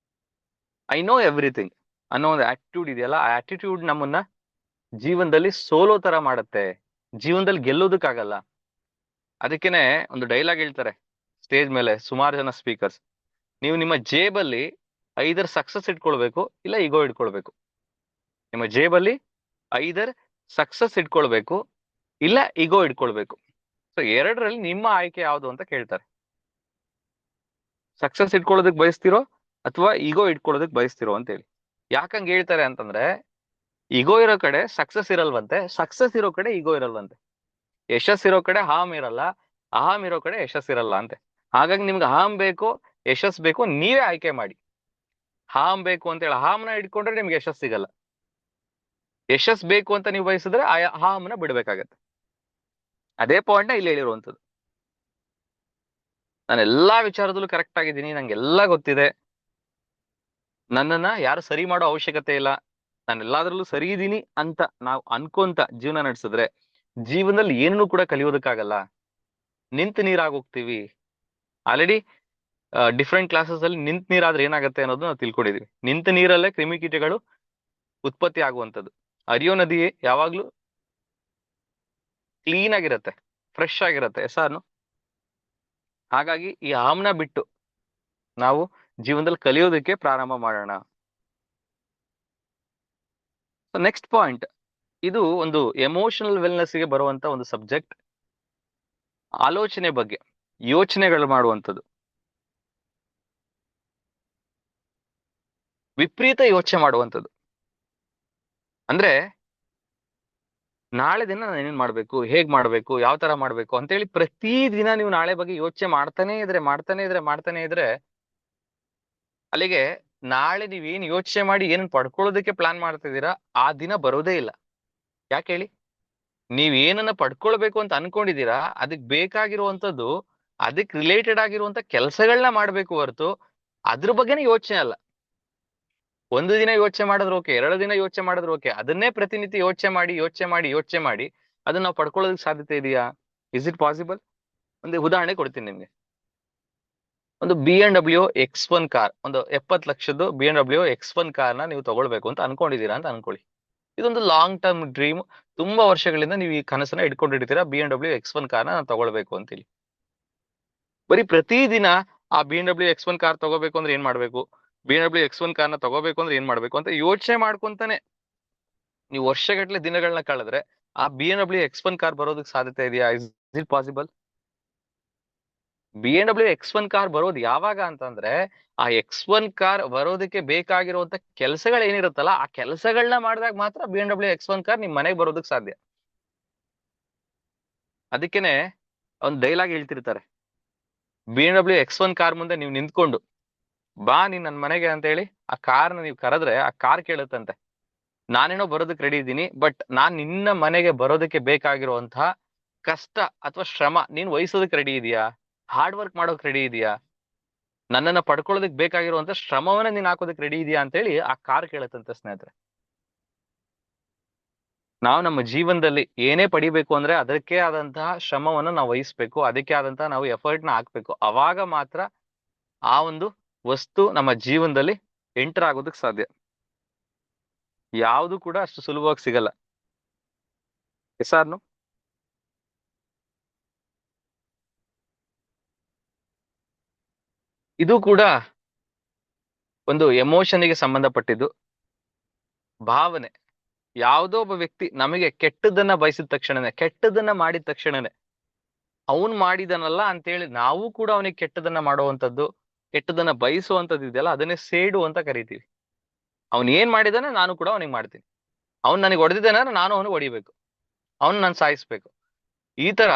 ಐ ನೋ ಎವ್ರಿಥಿಂಗ್ ಅನ್ನೋ ಒಂದು ಆಟಿಟ್ಯೂಡ್ ಇದೆಯಲ್ಲ, ಆ ಆಟಿಟ್ಯೂಡ್ ನಮ್ಮನ್ನ ಜೀವನದಲ್ಲಿ ಸೋಲೋ ತರ ಮಾಡುತ್ತೆ, ಜೀವನದಲ್ಲಿ ಗೆಲ್ಲೋದಕ್ಕಾಗಲ್ಲ. ಅದಕ್ಕೇನೆ ಒಂದು ಡೈಲಾಗ್ ಹೇಳ್ತಾರೆ ಸ್ಟೇಜ್ ಮೇಲೆ ಸುಮಾರು ಜನ ಸ್ಪೀಕರ್ಸ್, ನೀವು ನಿಮ್ಮ ಜೇಬಲ್ಲಿ ಐದರ್ ಸಕ್ಸಸ್ ಇಟ್ಕೊಳ್ಬೇಕು ಇಲ್ಲ ಇಗೋ ಇಟ್ಕೊಳ್ಬೇಕು. ನಿಮ್ಮ ಜೇಬಲ್ಲಿ ಐದರ್ ಸಕ್ಸಸ್ ಇಟ್ಕೊಳ್ಬೇಕು ಇಲ್ಲ ಇಗೋ ಇಟ್ಕೊಳ್ಬೇಕು. ಸೊ ಎರಡರಲ್ಲಿ ನಿಮ್ಮ ಆಯ್ಕೆ ಯಾವುದು ಅಂತ ಕೇಳ್ತಾರೆ. ಸಕ್ಸಸ್ ಇಟ್ಕೊಳ್ಳೋದಕ್ ಬಯಸ್ತಿರೋ ಅಥವಾ ಈಗೋ ಇಟ್ಕೊಳ್ಳೋದಕ್ ಬಯಸ್ತಿರೋ ಅಂತ ಹೇಳಿ. ಯಾಕಂಗ್ ಹೇಳ್ತಾರೆ ಅಂತಂದ್ರೆ, ಈಗೋ ಇರೋ ಕಡೆ ಸಕ್ಸಸ್ ಇರಲ್ವಂತೆ, ಸಕ್ಸಸ್ ಇರೋ ಕಡೆ ಈಗೋ ಇರಲ್ವಂತೆ. ಯಶಸ್ಸಿರೋ ಕಡೆ ಅಹಂ ಇರಲ್ಲ, ಅಹಂ ಇರೋ ಕಡೆ ಯಶಸ್ಸಿರಲ್ಲ ಅಂತೆ. ಹಾಗಾಗಿ ನಿಮ್ಗೆ ಅಹಂ ಬೇಕು, ಯಶಸ್ ಬೇಕು, ನೀವೇ ಆಯ್ಕೆ ಮಾಡಿ. ಅಹಂ ಬೇಕು ಅಂತ ಹೇಳಿ ಅಹಂನ ಇಟ್ಕೊಂಡ್ರೆ ನಿಮ್ಗೆ ಯಶಸ್ ಸಿಗಲ್ಲ. ಯಶಸ್ ಬೇಕು ಅಂತ ನೀವು ಬಯಸಿದ್ರೆ ಆ ಅಹಂನ ಬಿಡ್ಬೇಕಾಗತ್ತೆ. ಅದೇ ಪಾಯಿಂಟ್ ನ ಇಲ್ಲಿ ಹೇಳಿರುವಂತದ್ದು. ನಾನು ಎಲ್ಲಾ ವಿಚಾರದಲ್ಲೂ ಕರೆಕ್ಟ್ ಆಗಿದ್ದೀನಿ, ನಂಗೆಲ್ಲ ಗೊತ್ತಿದೆ, ನನ್ನನ್ನ ಯಾರು ಸರಿ ಮಾಡೋ ಅವಶ್ಯಕತೆ ಇಲ್ಲ, ನಾನು ಎಲ್ಲಾದ್ರಲ್ಲೂ ಸರಿ ಇದೀನಿ ಅಂತ ನಾವು ಅನ್ಕೊಂತ ಜೀವನ ನಡೆಸಿದ್ರೆ ಜೀವನದಲ್ಲಿ ಏನನ್ನೂ ಕೂಡ ಕಲಿಯೋದಕ್ಕಾಗಲ್ಲ. ನಿಂತ ನೀರಾಗೋಗ್ತೀವಿ. ಆಲ್ರೆಡಿ ಡಿಫ್ರೆಂಟ್ ಕ್ಲಾಸಸ್ ಅಲ್ಲಿ ನಿಂತ ನೀರಾದ್ರೆ ಏನಾಗುತ್ತೆ ಅನ್ನೋದು ನಾವು ತಿಳ್ಕೊಂಡಿದೀವಿ. ನಿಂತ ನೀರಲ್ಲೇ ಕ್ರಿಮಿಕೀಟಗಳು ಉತ್ಪತ್ತಿ ಆಗುವಂಥದ್ದು. ಹರಿಯೋ ನದಿ ಯಾವಾಗ್ಲೂ ಕ್ಲೀನ್ ಆಗಿರತ್ತೆ, ಫ್ರೆಶ್ ಆಗಿರತ್ತೆ ಎಸಾನು. ಹಾಗಾಗಿ ಈ ಆಮ್ನ ಬಿಟ್ಟು ನಾವು ಜೀವನದಲ್ಲಿ ಕಲಿಯೋದಕ್ಕೆ ಪ್ರಾರಂಭ ಮಾಡೋಣ. ನೆಕ್ಸ್ಟ್ ಪಾಯಿಂಟ್, ಇದು ಒಂದು ಎಮೋಷನಲ್ ವೆಲ್ನೆಸ್ ಗೆ ಬರುವಂತ ಒಂದು ಸಬ್ಜೆಕ್ಟ್. ಆಲೋಚನೆ ಬಗ್ಗೆ ಯೋಚನೆಗಳು ಮಾಡುವಂಥದ್ದು. ವಿಪರೀತ ಯೋಚನೆ ಮಾಡುವಂಥದ್ದು ಅಂದ್ರೆ, ನಾಳೆ ದಿನ ನಾನು ಏನೇನ್ ಮಾಡ್ಬೇಕು, ಹೇಗ್ ಮಾಡ್ಬೇಕು, ಯಾವ ತರ ಮಾಡ್ಬೇಕು ಅಂತೇಳಿ ಪ್ರತಿ ದಿನ ನೀವು ನಾಳೆ ಬಗ್ಗೆ ಯೋಚನೆ ಮಾಡ್ತಾನೆ ಇದ್ರೆ ಅಲ್ಲಿಗೆ ನಾಳೆ ನೀವೇನ್ ಯೋಚನೆ ಮಾಡಿ ಏನ್ ಪಡ್ಕೊಳ್ಳೋದಕ್ಕೆ ಪ್ಲಾನ್ ಮಾಡ್ತಿದ್ದೀರಾ ಆ ದಿನ ಬರೋದೇ ಇಲ್ಲ. ಯಾಕೆ ಹೇಳಿ? ನೀವ್ ಏನನ್ನ ಪಡ್ಕೊಳ್ಬೇಕು ಅಂತ ಅನ್ಕೊಂಡಿದೀರಾ ಅದಕ್ ಬೇಕಾಗಿರುವಂತದ್ದು, ಅದಕ್ ರಿಲೇಟೆಡ್ ಆಗಿರುವಂತ ಕೆಲಸಗಳನ್ನ ಮಾಡ್ಬೇಕು ಹೊರತು ಅದ್ರ ಬಗ್ಗೆನೇ ಯೋಚನೆ ಅಲ್ಲ. ಒಂದು ದಿನ ಯೋಚನೆ ಮಾಡಿದ್ರೆ ಓಕೆ, 2 ದಿನ ಯೋಚನೆ ಮಾಡಿದ್ರೆ ಓಕೆ, ಅದನ್ನೇ ಪ್ರತಿನಿತ್ಯ ಯೋಚನೆ ಮಾಡಿ ಅದನ್ನ ನಾವು ಪಡ್ಕೊಳ್ಳೋದಕ್ಕೆ ಸಾಧ್ಯತೆ ಇದೆಯಾ? Is it possible? ಒಂದು ಉದಾಹರಣೆ ಕೊಡ್ತೀನಿ ನಿಮ್ಗೆ. ಒಂದು BMW X1 ಕಾರ್, ಒಂದು 70 ಲಕ್ಷದ್ದು BMW X1 ಕಾರ್ನ ನೀವು ತಗೊಳ್ಬೇಕು ಅಂತ ಅನ್ಕೊಂಡಿದೀರಾ ಅಂತ ಅನ್ಕೊಳ್ಳಿ. ಇದೊಂದು ಲಾಂಗ್ ಟರ್ಮ್ ಡ್ರೀಮ್. ತುಂಬಾ ವರ್ಷಗಳಿಂದ ನೀವು ಈ ಕನಸನ್ನ ಇಟ್ಕೊಂಡಿರ್ತೀರಾ, BMW X1 ಕಾರ್ನ ನಾನು ತಗೊಳ್ಬೇಕು ಅಂತೇಳಿ. ಬರೀ ಪ್ರತಿದಿನ ಆ BMW X1 ಕಾರ್ ತಗೋಬೇಕು ಅಂದ್ರೆ ಏನ್ ಮಾಡ್ಬೇಕು, BMW X1 ಕಾರ್ನ ತಗೋಬೇಕು ಅಂದ್ರೆ ಏನ್ ಮಾಡ್ಬೇಕು ಅಂತ ಯೋಚನೆ ಮಾಡ್ಕೊಂತಾನೆ ನೀವು ವರ್ಷಗಟ್ಲೆ ದಿನಗಳನ್ನ ಕಳೆದ್ರೆ ಆ BMW X1 ಕಾರ್ ಬರೋದಕ್ಕೆ ಸಾಧ್ಯತೆ ಇದೆಯಾ? Is it possible? BMW X1 car ಬರೋದು ಯಾವಾಗ ಅಂತಂದ್ರೆ, ಆ X1 ಕಾರ್ ಬರೋದಕ್ಕೆ ಬೇಕಾಗಿರುವಂತ ಕೆಲಸಗಳು ಏನಿರುತ್ತಲ್ಲ ಆ ಕೆಲಸಗಳನ್ನ ಮಾಡಿದಾಗ ಮಾತ್ರ BMW X1 ಕಾರ್ ನಿಮ್ ಮನೆಗೆ ಬರೋದಕ್ಕೆ ಸಾಧ್ಯ. ಅದಕ್ಕೇನೆ ಒಂದ್ ಡೈಲಾಗ್ ಹೇಳ್ತಿರ್ತಾರೆ, BMW X1 ಕಾರ್ ಮುಂದೆ ನೀವು ನಿಂತ್ಕೊಂಡು ಬಾ ನೀನ್ ನನ್ ಮನೆಗೆ ಅಂತ ಹೇಳಿ ಆ ಕಾರ್ನ ನೀವು ಕರೆದ್ರೆ ಆ ಕಾರ್ ಕೇಳುತ್ತಂತೆ, ನಾನೇನೋ ಬರೋದಕ್ಕೆ ರೆಡಿ ಇದ್ದೀನಿ, ಬಟ್ ನಾನ್ ನಿನ್ನ ಮನೆಗೆ ಬರೋದಕ್ಕೆ ಬೇಕಾಗಿರುವಂತಹ ಕಷ್ಟ ಅಥವಾ ಶ್ರಮ ನೀನ್ ವಹಿಸೋದಕ್ಕೆ ರೆಡಿ ಇದೆಯಾ? ಹಾರ್ಡ್ ವರ್ಕ್ ಮಾಡೋಕ್ ರೆಡಿ ಇದೆಯಾ? ನನ್ನನ್ನ ಪಡ್ಕೊಳ್ಳೋದಕ್ಕೆ ಬೇಕಾಗಿರುವಂತ ಶ್ರಮವನ್ನ ನೀನ್ ಹಾಕೋದಕ್ಕೆ ರೆಡಿ ಇದೆಯಾ ಅಂತ ಹೇಳಿ ಆ ಕಾರ್ ಕೇಳುತ್ತಂತೆ ಸ್ನೇಹಿತರೆ. ನಾವು ನಮ್ಮ ಜೀವನದಲ್ಲಿ ಏನೇ ಪಡಿಬೇಕು ಅಂದ್ರೆ ಅದಕ್ಕೆ ಆದಂತಹ ಶ್ರಮವನ್ನು ನಾವು ವಹಿಸ್ಬೇಕು, ಅದಕ್ಕೆ ಆದಂತಹ ನಾವು ಎಫರ್ಟ್ ನ ಹಾಕ್ಬೇಕು. ಅವಾಗ ಮಾತ್ರ ಆ ಒಂದು ವಸ್ತು ನಮ್ಮ ಜೀವನದಲ್ಲಿ ಎಂಟರ್ ಆಗೋದಕ್ಕೆ ಸಾಧ್ಯ. ಯಾವುದು ಕೂಡ ಅಷ್ಟು ಸುಲಭವಾಗಿ ಸಿಗಲ್ಲ. ಎಸಾರ್ನು ಇದು ಕೂಡ ಒಂದು ಎಮೋಷನ್ಗೆ ಸಂಬಂಧಪಟ್ಟಿದ್ದು. ಭಾವನೆ. ಯಾವುದೋ ಒಬ್ಬ ವ್ಯಕ್ತಿ ನಮಗೆ ಕೆಟ್ಟದನ್ನ ಬಯಸಿದ ತಕ್ಷಣನೇ, ಕೆಟ್ಟದನ್ನ ಮಾಡಿದ ತಕ್ಷಣನೇ ಅವನ್ ಮಾಡಿದನಲ್ಲ ಅಂತೇಳಿ ನಾವು ಕೂಡ ಅವನಿಗೆ ಕೆಟ್ಟದನ್ನ ಮಾಡುವಂಥದ್ದು, ಕೆಟ್ಟದನ್ನ ಬಯಸುವಂಥದ್ದು ಇದೆಯಲ್ಲ ಅದನ್ನೇ ಸೇಡು ಅಂತ ಕರಿತೀವಿ. ಅವ್ನ್ ಏನ್ ಮಾಡಿದಾನೆ ನಾನು ಕೂಡ ಅವನಿಗೆ ಮಾಡ್ತೀನಿ. ಅವ್ನ್ ನನಗೆ ಹೊಡೆದಿದ್ದಾನೆ ನಾನು ಅವನು ಹೊಡಿಬೇಕು, ಅವ್ನ್ ನಾನು ಸಾಯಿಸ್ಬೇಕು. ಈ ತರ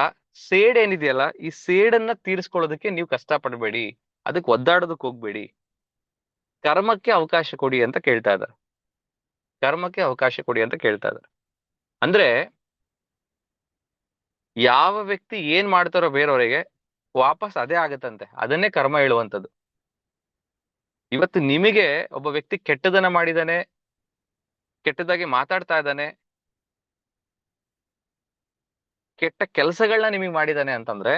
ಸೇಡ್ ಏನಿದೆಯಲ್ಲ, ಈ ಸೇಡನ್ನ ತೀರಿಸ್ಕೊಳ್ಳೋದಕ್ಕೆ ನೀವು ಕಷ್ಟ ಪಡಬೇಡಿ, ಅದಕ್ಕೆ ಒದ್ದಾಡೋದಕ್ಕೆ ಹೋಗ್ಬೇಡಿ. ಕರ್ಮಕ್ಕೆ ಅವಕಾಶ ಕೊಡಿ ಅಂತ ಕೇಳ್ತಾ ಇದ್ದಾರೆ. ಕರ್ಮಕ್ಕೆ ಅವಕಾಶ ಕೊಡಿ ಅಂತ ಕೇಳ್ತಾ ಇದ್ದಾರೆ. ಅಂದ್ರೆ ಯಾವ ವ್ಯಕ್ತಿ ಏನ್ ಮಾಡ್ತಾರೋ ಬೇರೆಯವರಿಗೆ ವಾಪಸ್ ಅದೇ ಆಗತ್ತಂತೆ, ಅದನ್ನೇ ಕರ್ಮ ಹೇಳುವಂಥದ್ದು. ಇವತ್ತು ನಿಮಗೆ ಒಬ್ಬ ವ್ಯಕ್ತಿ ಕೆಟ್ಟದನ್ನ ಮಾಡಿದಾನೆ, ಕೆಟ್ಟದಾಗಿ ಮಾತಾಡ್ತಾ ಇದ್ದಾನೆ, ಕೆಟ್ಟ ಕೆಲಸಗಳನ್ನ ನಿಮಗೆ ಮಾಡಿದಾನೆ ಅಂತಂದ್ರೆ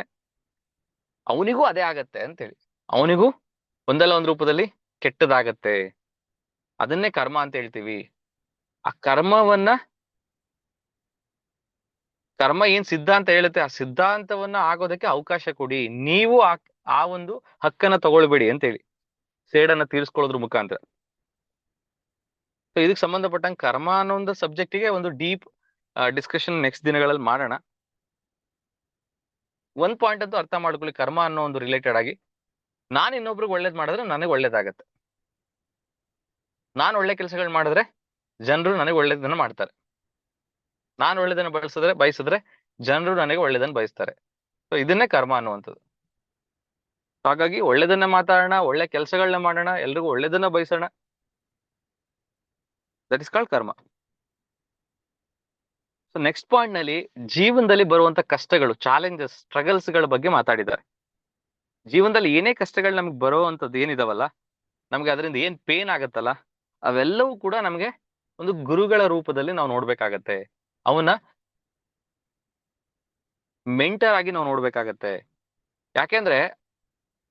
ಅವನಿಗೂ ಅದೇ ಆಗತ್ತೆ ಅಂತೇಳಿ. ಅವನಿಗೂ ಒಂದಲ್ಲ ಒಂದ್ ರೂಪದಲ್ಲಿ ಕೆಟ್ಟದಾಗತ್ತೆ. ಅದನ್ನೇ ಕರ್ಮ ಅಂತ ಹೇಳ್ತೀವಿ. ಆ ಕರ್ಮವನ್ನ, ಕರ್ಮ ಏನ್ ಸಿದ್ಧಾಂತ ಹೇಳುತ್ತೆ ಆ ಸಿದ್ಧಾಂತವನ್ನ ಆಗೋದಕ್ಕೆ ಅವಕಾಶ ಕೊಡಿ. ನೀವು ಆ ಒಂದು ಹಕ್ಕನ್ನ ತಗೊಳ್ಬೇಡಿ ಅಂತೇಳಿ, ಸೇಡನ್ನ ತೀರಿಸ್ಕೊಳ್ಳೋದ್ರ ಮುಖಾಂತರ. ಸೊ ಇದಕ್ಕೆ ಸಂಬಂಧಪಟ್ಟಂಗೆ ಕರ್ಮ ಅನ್ನೋ ಒಂದು ಸಬ್ಜೆಕ್ಟಿಗೆ ಒಂದು ಡೀಪ್ ಡಿಸ್ಕಷನ್ ನೆಕ್ಸ್ಟ್ ದಿನಗಳಲ್ಲಿ ಮಾಡೋಣ. ಒಂದ್ ಪಾಯಿಂಟ್ ಅಂತೂ ಅರ್ಥ ಮಾಡ್ಕೊಳ್ಳಿ, ಕರ್ಮ ಅನ್ನೋ ಒಂದು ರಿಲೇಟೆಡ್ ಆಗಿ, ನಾನು ಇನ್ನೊಬ್ರಿಗೆ ಒಳ್ಳೇದ್ ಮಾಡಿದ್ರೆ ನನಗೆ ಒಳ್ಳೇದಾಗತ್ತೆ. ನಾನು ಒಳ್ಳೆ ಕೆಲಸಗಳು ಮಾಡಿದ್ರೆ ಜನರು ನನಗೆ ಒಳ್ಳೇದನ್ನ ಮಾಡ್ತಾರೆ. ನಾನು ಒಳ್ಳೇದನ್ನ ಬಯಸಿದ್ರೆ ಜನರು ನನಗೆ ಒಳ್ಳೇದನ್ನ ಬಯಸ್ತಾರೆ. ಸೊ ಇದನ್ನೇ ಕರ್ಮ ಅನ್ನುವಂಥದ್ದು. ಹಾಗಾಗಿ ಒಳ್ಳೇದನ್ನ ಮಾತಾಡೋಣ, ಒಳ್ಳೆ ಕೆಲಸಗಳನ್ನ ಮಾಡೋಣ, ಎಲ್ರಿಗೂ ಒಳ್ಳೇದನ್ನ ಬಯಸೋಣ. ದಟ್ ಇಸ್ ಕಾಲ್ಡ್ ಕರ್ಮ. ಸೊ ನೆಕ್ಸ್ಟ್ ಪಾಯಿಂಟ್ ನಲ್ಲಿ ಜೀವನದಲ್ಲಿ ಬರುವಂತ ಕಷ್ಟಗಳು, ಚಾಲೆಂಜಸ್, ಸ್ಟ್ರಗಲ್ಸ್ ಗಳ ಬಗ್ಗೆ ಮಾತಾಡಿದ್ದಾರೆ. ಜೀವನದಲ್ಲಿ ಏನೇ ಕಷ್ಟಗಳು ನಮ್ಗೆ ಬರುವಂತದ್ದು ಏನಿದಾವಲ್ಲ, ನಮ್ಗೆ ಅದರಿಂದ ಏನ್ ಪೇನ್ ಆಗತ್ತಲ್ಲ, ಅವೆಲ್ಲವೂ ಕೂಡ ನಮ್ಗೆ ಒಂದು ಗುರುಗಳ ರೂಪದಲ್ಲಿ ನಾವು ನೋಡ್ಬೇಕಾಗತ್ತೆ. ಅವನ್ನ ಮೆಂಟರ್ ಆಗಿ ನಾವು ನೋಡ್ಬೇಕಾಗತ್ತೆ. ಯಾಕೆಂದ್ರೆ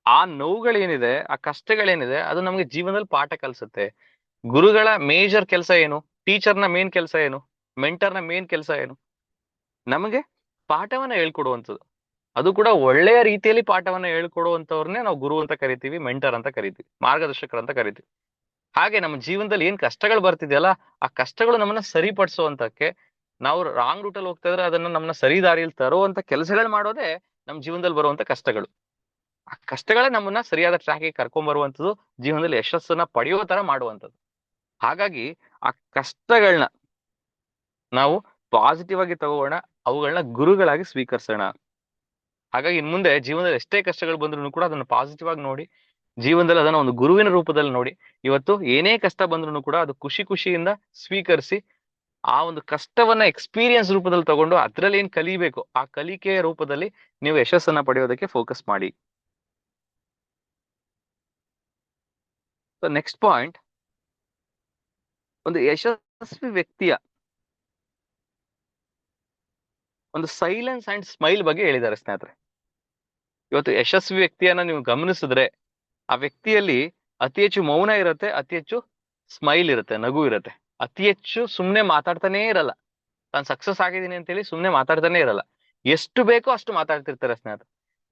ಆ ನೋವುಗಳೇನಿದೆ, ಆ ಕಷ್ಟಗಳೇನಿದೆ, ಅದು ನಮ್ಗೆ ಜೀವನದಲ್ಲಿ ಪಾಠ ಕಲಿಸುತ್ತೆ. ಗುರುಗಳ ಮೇಜರ್ ಕೆಲಸ ಏನು? ಟೀಚರ್ನ ಮೇನ್ ಕೆಲಸ ಏನು? ಮೆಂಟರ್ನ ಮೇನ್ ಕೆಲಸ ಏನು? ನಮಗೆ ಪಾಠವನ್ನ ಹೇಳ್ಕೊಡುವಂಥದ್ದು. ಅದು ಕೂಡ ಒಳ್ಳೆಯ ರೀತಿಯಲ್ಲಿ ಪಾಠವನ್ನ ಹೇಳ್ಕೊಡುವಂತವ್ರನ್ನೇ ನಾವು ಗುರು ಅಂತ ಕರಿತೀವಿ, ಮೆಂಟರ್ ಅಂತ ಕರಿತೀವಿ, ಮಾರ್ಗದರ್ಶಕರಂತ ಕರಿತೀವಿ. ಹಾಗೆ ನಮ್ಮ ಜೀವನದಲ್ಲಿ ಏನ್ ಕಷ್ಟಗಳು ಬರ್ತಿದೆಯಲ್ಲ, ಆ ಕಷ್ಟಗಳು ನಮ್ಮನ್ನ ಸರಿಪಡಿಸುವಂತಕ್ಕೆ, ನಾವು ರಾಂಗ್ ರೂಟಲ್ಲಿ ಹೋಗ್ತಾ ಇದ್ರೆ ಅದನ್ನ ನಮ್ಮನ್ನ ಸರಿ ದಾರಿಯಲ್ಲಿ ತರುವಂತ ಕೆಲಸಗಳು ಮಾಡೋದೇ ನಮ್ಮ ಜೀವನದಲ್ಲಿ ಬರುವಂತ ಕಷ್ಟಗಳು. ಆ ಕಷ್ಟಗಳೇ ನಮ್ಮನ್ನ ಸರಿಯಾದ ಟ್ರ್ಯಾಕ್ಗೆ ಕರ್ಕೊಂಡ್ ಬರುವಂಥದ್ದು, ಜೀವನದಲ್ಲಿ ಯಶಸ್ಸನ್ನ ಪಡೆಯುವ ತರ ಮಾಡುವಂಥದ್ದು. ಹಾಗಾಗಿ ಆ ಕಷ್ಟಗಳನ್ನ ನಾವು ಪಾಸಿಟಿವ್ ಆಗಿ ತಗೋಣ, ಅವುಗಳನ್ನ ಗುರುಗಳಾಗಿ ಸ್ವೀಕರಿಸೋಣ. ಹಾಗಾಗಿ ಇನ್ ಮುಂದೆ ಜೀವನದಲ್ಲಿ ಎಷ್ಟೇ ಕಷ್ಟಗಳು ಬಂದ್ರು ಕೂಡ ಅದನ್ನ ಪಾಸಿಟಿವ್ ಆಗಿ ನೋಡಿ, ಜೀವನದಲ್ಲಿ ಅದನ್ನ ಒಂದು ಗುರುವಿನ ರೂಪದಲ್ಲಿ ನೋಡಿ, ಇವತ್ತು ಏನೇ ಕಷ್ಟ ಬಂದ್ರು ಕೂಡ ಅದು ಖುಷಿಯಿಂದ ಸ್ವೀಕರಿಸಿ, ಆ ಒಂದು ಕಷ್ಟವನ್ನ ಎಕ್ಸ್ಪೀರಿಯನ್ಸ್ ರೂಪದಲ್ಲಿ ತಗೊಂಡು ಅದ್ರಲ್ಲಿ ಏನ್ ಕಲಿಬೇಕು, ಆ ಕಲಿಕೆಯ ರೂಪದಲ್ಲಿ ನೀವು ಯಶಸ್ಸನ್ನ ಪಡೆಯೋದಕ್ಕೆ ಫೋಕಸ್ ಮಾಡಿ. ನೆಕ್ಸ್ಟ್ ಪಾಯಿಂಟ್, ಒಂದು ಯಶಸ್ವಿ ವ್ಯಕ್ತಿಯ ಒಂದು ಸೈಲೆನ್ಸ್ ಅಂಡ್ ಸ್ಮೈಲ್ ಬಗ್ಗೆ ಹೇಳಿದ್ದಾರೆ ಸ್ನೇಹಿತರೆ. ಇವತ್ತು ಯಶಸ್ವಿ ವ್ಯಕ್ತಿಯನ್ನ ನೀವು ಗಮನಿಸಿದ್ರೆ ಆ ವ್ಯಕ್ತಿಯಲ್ಲಿ ಅತಿ ಹೆಚ್ಚು ಮೌನ ಇರುತ್ತೆ, ಅತಿ ಹೆಚ್ಚು ಸ್ಮೈಲ್ ಇರುತ್ತೆ, ನಗು ಇರುತ್ತೆ. ಅತಿ ಹೆಚ್ಚು ಸುಮ್ನೆ ಮಾತಾಡ್ತಾನೇ ಇರಲ್ಲ. ನಾನು ಸಕ್ಸಸ್ ಆಗಿದ್ದೀನಿ ಅಂತೇಳಿ ಸುಮ್ನೆ ಮಾತಾಡ್ತಾನೆ ಇರಲ್ಲ. ಎಷ್ಟು ಬೇಕೋ ಅಷ್ಟು ಮಾತಾಡ್ತಿರ್ತಾರೆ ಸ್ನೇಹಿತರೆ.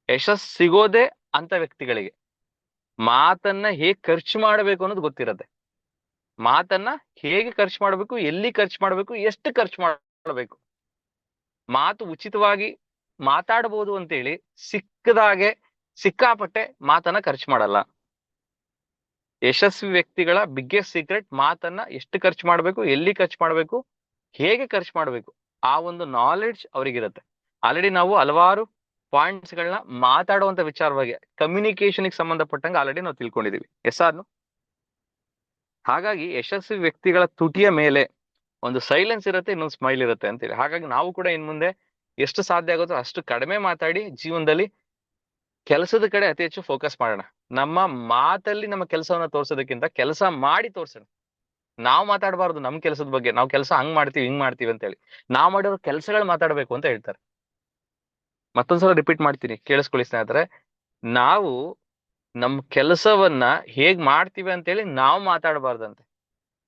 ಯಶಸ್ ಸಿಗೋದೇ ಅಂತ ವ್ಯಕ್ತಿಗಳಿಗೆ. ಮಾತನ್ನ ಹೇಗ್ ಖರ್ಚು ಮಾಡಬೇಕು ಅನ್ನೋದು ಗೊತ್ತಿರತ್ತೆ. ಮಾತನ್ನ ಹೇಗೆ ಖರ್ಚು ಮಾಡ್ಬೇಕು, ಎಲ್ಲಿ ಖರ್ಚು ಮಾಡ್ಬೇಕು, ಎಷ್ಟು ಖರ್ಚು ಮಾಡಬೇಕು. ಮಾತು ಉಚಿತವಾಗಿ ಮಾತಾಡಬಹುದು ಅಂತೇಳಿ ಸಿಕ್ಕಾಪಟ್ಟೆ ಮಾತನ್ನ ಖರ್ಚು ಮಾಡಲ್ಲ. ಯಶಸ್ವಿ ವ್ಯಕ್ತಿಗಳ ಬಿಗ್ಗೆಸ್ಟ್ ಸೀಕ್ರೆಟ್, ಮಾತನ್ನ ಎಷ್ಟು ಖರ್ಚು ಮಾಡ್ಬೇಕು, ಎಲ್ಲಿ ಖರ್ಚು ಮಾಡ್ಬೇಕು, ಹೇಗೆ ಖರ್ಚು ಮಾಡ್ಬೇಕು, ಆ ಒಂದು ನಾಲೆಡ್ಜ್ ಅವ್ರಿಗಿರುತ್ತೆ. ಆಲ್ರೆಡಿ ನಾವು ಹಲವಾರು ಪಾಯಿಂಟ್ಸ್ ಗಳನ್ನ ಮಾತಾಡುವಂತ ವಿಚಾರವಾಗಿ ಕಮ್ಯುನಿಕೇಶನ್ ಸಂಬಂಧಪಟ್ಟಂಗೆ ಆಲ್ರೆಡಿ ನಾವು ತಿಳ್ಕೊಂಡಿದೀವಿ. ಎಸ್ಆರ್ನು? ಹಾಗಾಗಿ ಯಶಸ್ವಿ ವ್ಯಕ್ತಿಗಳ ತುಟಿಯ ಮೇಲೆ ಒಂದು ಸೈಲೆನ್ಸ್ ಇರುತ್ತೆ, ಇನ್ನೊಂದು ಸ್ಮೈಲ್ ಇರುತ್ತೆ ಅಂತೇಳಿ. ಹಾಗಾಗಿ ನಾವು ಕೂಡ ಇನ್ ಮುಂದೆ ಎಷ್ಟು ಸಾಧ್ಯ ಆಗುತ್ತೋ ಅಷ್ಟು ಕಡಿಮೆ ಮಾತಾಡಿ ಜೀವನದಲ್ಲಿ ಕೆಲಸದ ಕಡೆ ಅತಿ ಹೆಚ್ಚು ಫೋಕಸ್ ಮಾಡೋಣ. ನಮ್ಮ ಮಾತಲ್ಲಿ ನಮ್ಮ ಕೆಲಸವನ್ನ ತೋರ್ಸೋದಕ್ಕಿಂತ ಕೆಲಸ ಮಾಡಿ ತೋರ್ಸೋಣ. ನಾವು ಮಾತಾಡಬಾರ್ದು ನಮ್ ಕೆಲಸದ ಬಗ್ಗೆ, ನಾವು ಕೆಲಸ ಹಂಗ್ ಮಾಡ್ತೀವಿ ಹಿಂಗ್ ಮಾಡ್ತೀವಿ ಅಂತ ಹೇಳಿ. ನಾವ್ ಮಾಡಿರೋ ಕೆಲಸಗಳು ಮಾತಾಡ್ಬೇಕು ಅಂತ ಹೇಳ್ತಾರೆ. ಮತ್ತೊಂದ್ಸಲ ರಿಪೀಟ್ ಮಾಡ್ತೀನಿ, ಕೇಳಿಸ್ಕೊಳ್ಳಿ ಸ್ನೇಹಿತರೆ. ನಾವು ನಮ್ ಕೆಲಸವನ್ನ ಹೇಗ್ ಮಾಡ್ತೀವಿ ಅಂತೇಳಿ ನಾವು ಮಾತಾಡಬಾರ್ದಂತೆ.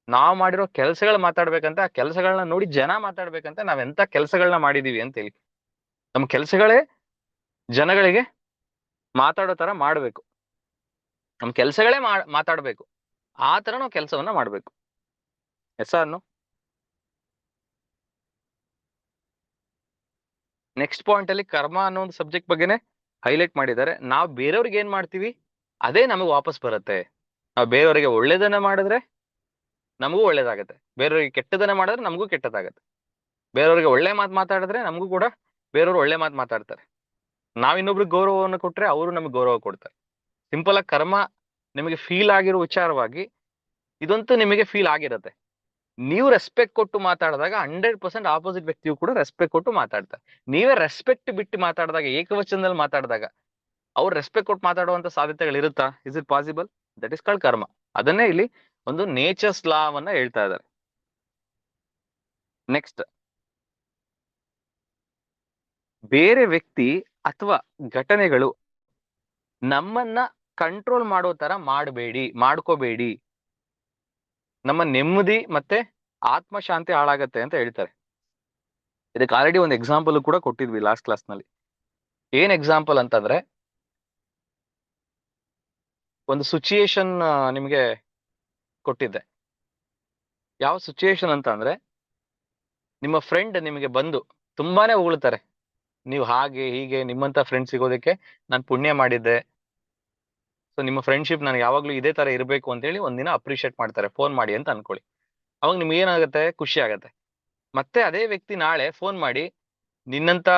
ನಾವ್ ಮಾಡಿರೋ ಕೆಲಸಗಳು ಮಾತಾಡ್ಬೇಕಂತ, ಆ ಕೆಲಸಗಳನ್ನ ನೋಡಿ ಜನ ಮಾತಾಡ್ಬೇಕಂತ, ನಾವೆಂತ ಕೆಲಸಗಳನ್ನ ಮಾಡಿದೀವಿ ಅಂತೇಳಿ. ನಮ್ ಕೆಲಸಗಳೇ ಜನಗಳಿಗೆ ಮಾತಾಡೋ ತರ ಮಾಡ್ಬೇಕು. ನಮ್ ಕೆಲಸಗಳೇ ಮಾತಾಡ್ಬೇಕು. ಆ ತರ ನಾವು ಕೆಲಸವನ್ನ ಮಾಡ್ಬೇಕು. ಎಸ್ಆರ್ನು? ನೆಕ್ಸ್ಟ್ ಪಾಯಿಂಟ್ ಅಲ್ಲಿ ಕರ್ಮ ಅನ್ನೋ ಒಂದು ಸಬ್ಜೆಕ್ಟ್ ಬಗ್ಗೆನೆ ಹೈಲೈಟ್ ಮಾಡಿದ್ದಾರೆ. ನಾವು ಬೇರೆಯವ್ರಿಗೆ ಏನ್ ಮಾಡ್ತೀವಿ ಅದೇ ನಮಗೆ ವಾಪಸ್ ಬರುತ್ತೆ. ನಾವು ಬೇರೆಯವರಿಗೆ ಒಳ್ಳೇದನ್ನ ಮಾಡಿದ್ರೆ ನಮಗೂ ಒಳ್ಳೇದಾಗತ್ತೆ, ಬೇರೆಯವ್ರಿಗೆ ಕೆಟ್ಟದನ್ನ ಮಾಡಿದ್ರೆ ನಮಗೂ ಕೆಟ್ಟದಾಗತ್ತೆ. ಬೇರೆಯವ್ರಿಗೆ ಒಳ್ಳೆ ಮಾತು ಮಾತಾಡಿದ್ರೆ ನಮಗೂ ಕೂಡ ಬೇರೆಯವ್ರು ಒಳ್ಳೆ ಮಾತು ಮಾತಾಡ್ತಾರೆ. ನಾವ್ ಇನ್ನೊಬ್ರಿಗೆ ಗೌರವವನ್ನು ಕೊಟ್ರೆ ಅವರು ನಮಗೆ ಗೌರವ ಕೊಡ್ತಾರೆ. ಸಿಂಪಲ್ ಆಗಿ ಕರ್ಮ ನಿಮಗೆ ಫೀಲ್ ಆಗಿರೋ ವಿಚಾರವಾಗಿ ಇದಂತೂ ನಿಮಗೆ ಫೀಲ್ ಆಗಿರತ್ತೆ. ನೀವು ರೆಸ್ಪೆಕ್ಟ್ ಕೊಟ್ಟು ಮಾತಾಡಿದಾಗ 100% ಆಪೋಸಿಟ್ ವ್ಯಕ್ತಿಯು ಕೂಡ ರೆಸ್ಪೆಕ್ಟ್ ಕೊಟ್ಟು ಮಾತಾಡ್ತಾರೆ. ನೀವೇ ರೆಸ್ಪೆಕ್ಟ್ ಬಿಟ್ಟು ಮಾತಾಡಿದಾಗ, ಏಕವಚನದಲ್ಲಿ ಮಾತಾಡಿದಾಗ ಅವ್ರು ರೆಸ್ಪೆಕ್ಟ್ ಕೊಟ್ಟು ಮಾತಾಡುವಂತ ಸಾಧ್ಯತೆಗಳು ಇರುತ್ತಾ? Is it possible? That is called ಕರ್ಮ. ಅದನ್ನೇ ಇಲ್ಲಿ ಒಂದು ನೇಚರ್ಸ್ ಲಾವನ್ನ ಹೇಳ್ತಾ ಇದ್ದಾರೆ. ನೆಕ್ಸ್ಟ್, ಬೇರೆ ವ್ಯಕ್ತಿ ಅಥವಾ ಘಟನೆಗಳು ನಮ್ಮನ್ನ ಕಂಟ್ರೋಲ್ ಮಾಡೋ ತರ ಮಾಡ್ಕೋಬೇಡಿ. ನಮ್ಮ ನೆಮ್ಮದಿ ಮತ್ತೆ ಆತ್ಮಶಾಂತಿ ಹಾಳಾಗತ್ತೆ ಅಂತ ಹೇಳ್ತಾರೆ. ಇದಕ್ಕೆ ಆಲ್ರೆಡಿ ಒಂದು ಎಕ್ಸಾಂಪಲ್ ಕೂಡ ಕೊಟ್ಟಿದ್ವಿ ಲಾಸ್ಟ್ ಕ್ಲಾಸ್ ನಲ್ಲಿ. ಏನ್ ಎಕ್ಸಾಂಪಲ್ ಅಂತಂದ್ರೆ, ಒಂದು ಸಿಚುಯೇಷನ್ ನಿಮ್ಗೆ ಕೊಟ್ಟಿದ್ದೆ. ಯಾವ ಸಿಚುಯೇಷನ್ ಅಂತ ಅಂದ್ರೆ, ನಿಮ್ಮ ಫ್ರೆಂಡ್ ನಿಮಗೆ ಬಂದು ತುಂಬಾನೇ ಹೊಗಳ್ತಾರೆ, ನೀವು ಹಾಗೆ ಹೀಗೆ ನಿಮ್ಮಂತ ಫ್ರೆಂಡ್ಸ್ ಸಿಗೋದಕ್ಕೆ ನಾನು ಪುಣ್ಯ ಮಾಡಿದ್ದೆ. ಸೊ ನಿಮ್ಮ ಫ್ರೆಂಡ್ಶಿಪ್ ನನಗೆ ಯಾವಾಗ್ಲೂ ಇದೇ ತರ ಇರಬೇಕು ಅಂತ ಹೇಳಿ ಒಂದಿನ ಅಪ್ರಿಶಿಯೇಟ್ ಮಾಡ್ತಾರೆ ಫೋನ್ ಮಾಡಿ ಅಂತ ಅನ್ಕೊಳ್ಳಿ. ಅವಾಗ ನಿಮ್ಗೆ ಏನಾಗುತ್ತೆ, ಖುಷಿ ಆಗತ್ತೆ. ಮತ್ತೆ ಅದೇ ವ್ಯಕ್ತಿ ನಾಳೆ ಫೋನ್ ಮಾಡಿ ನಿನ್ನಂತ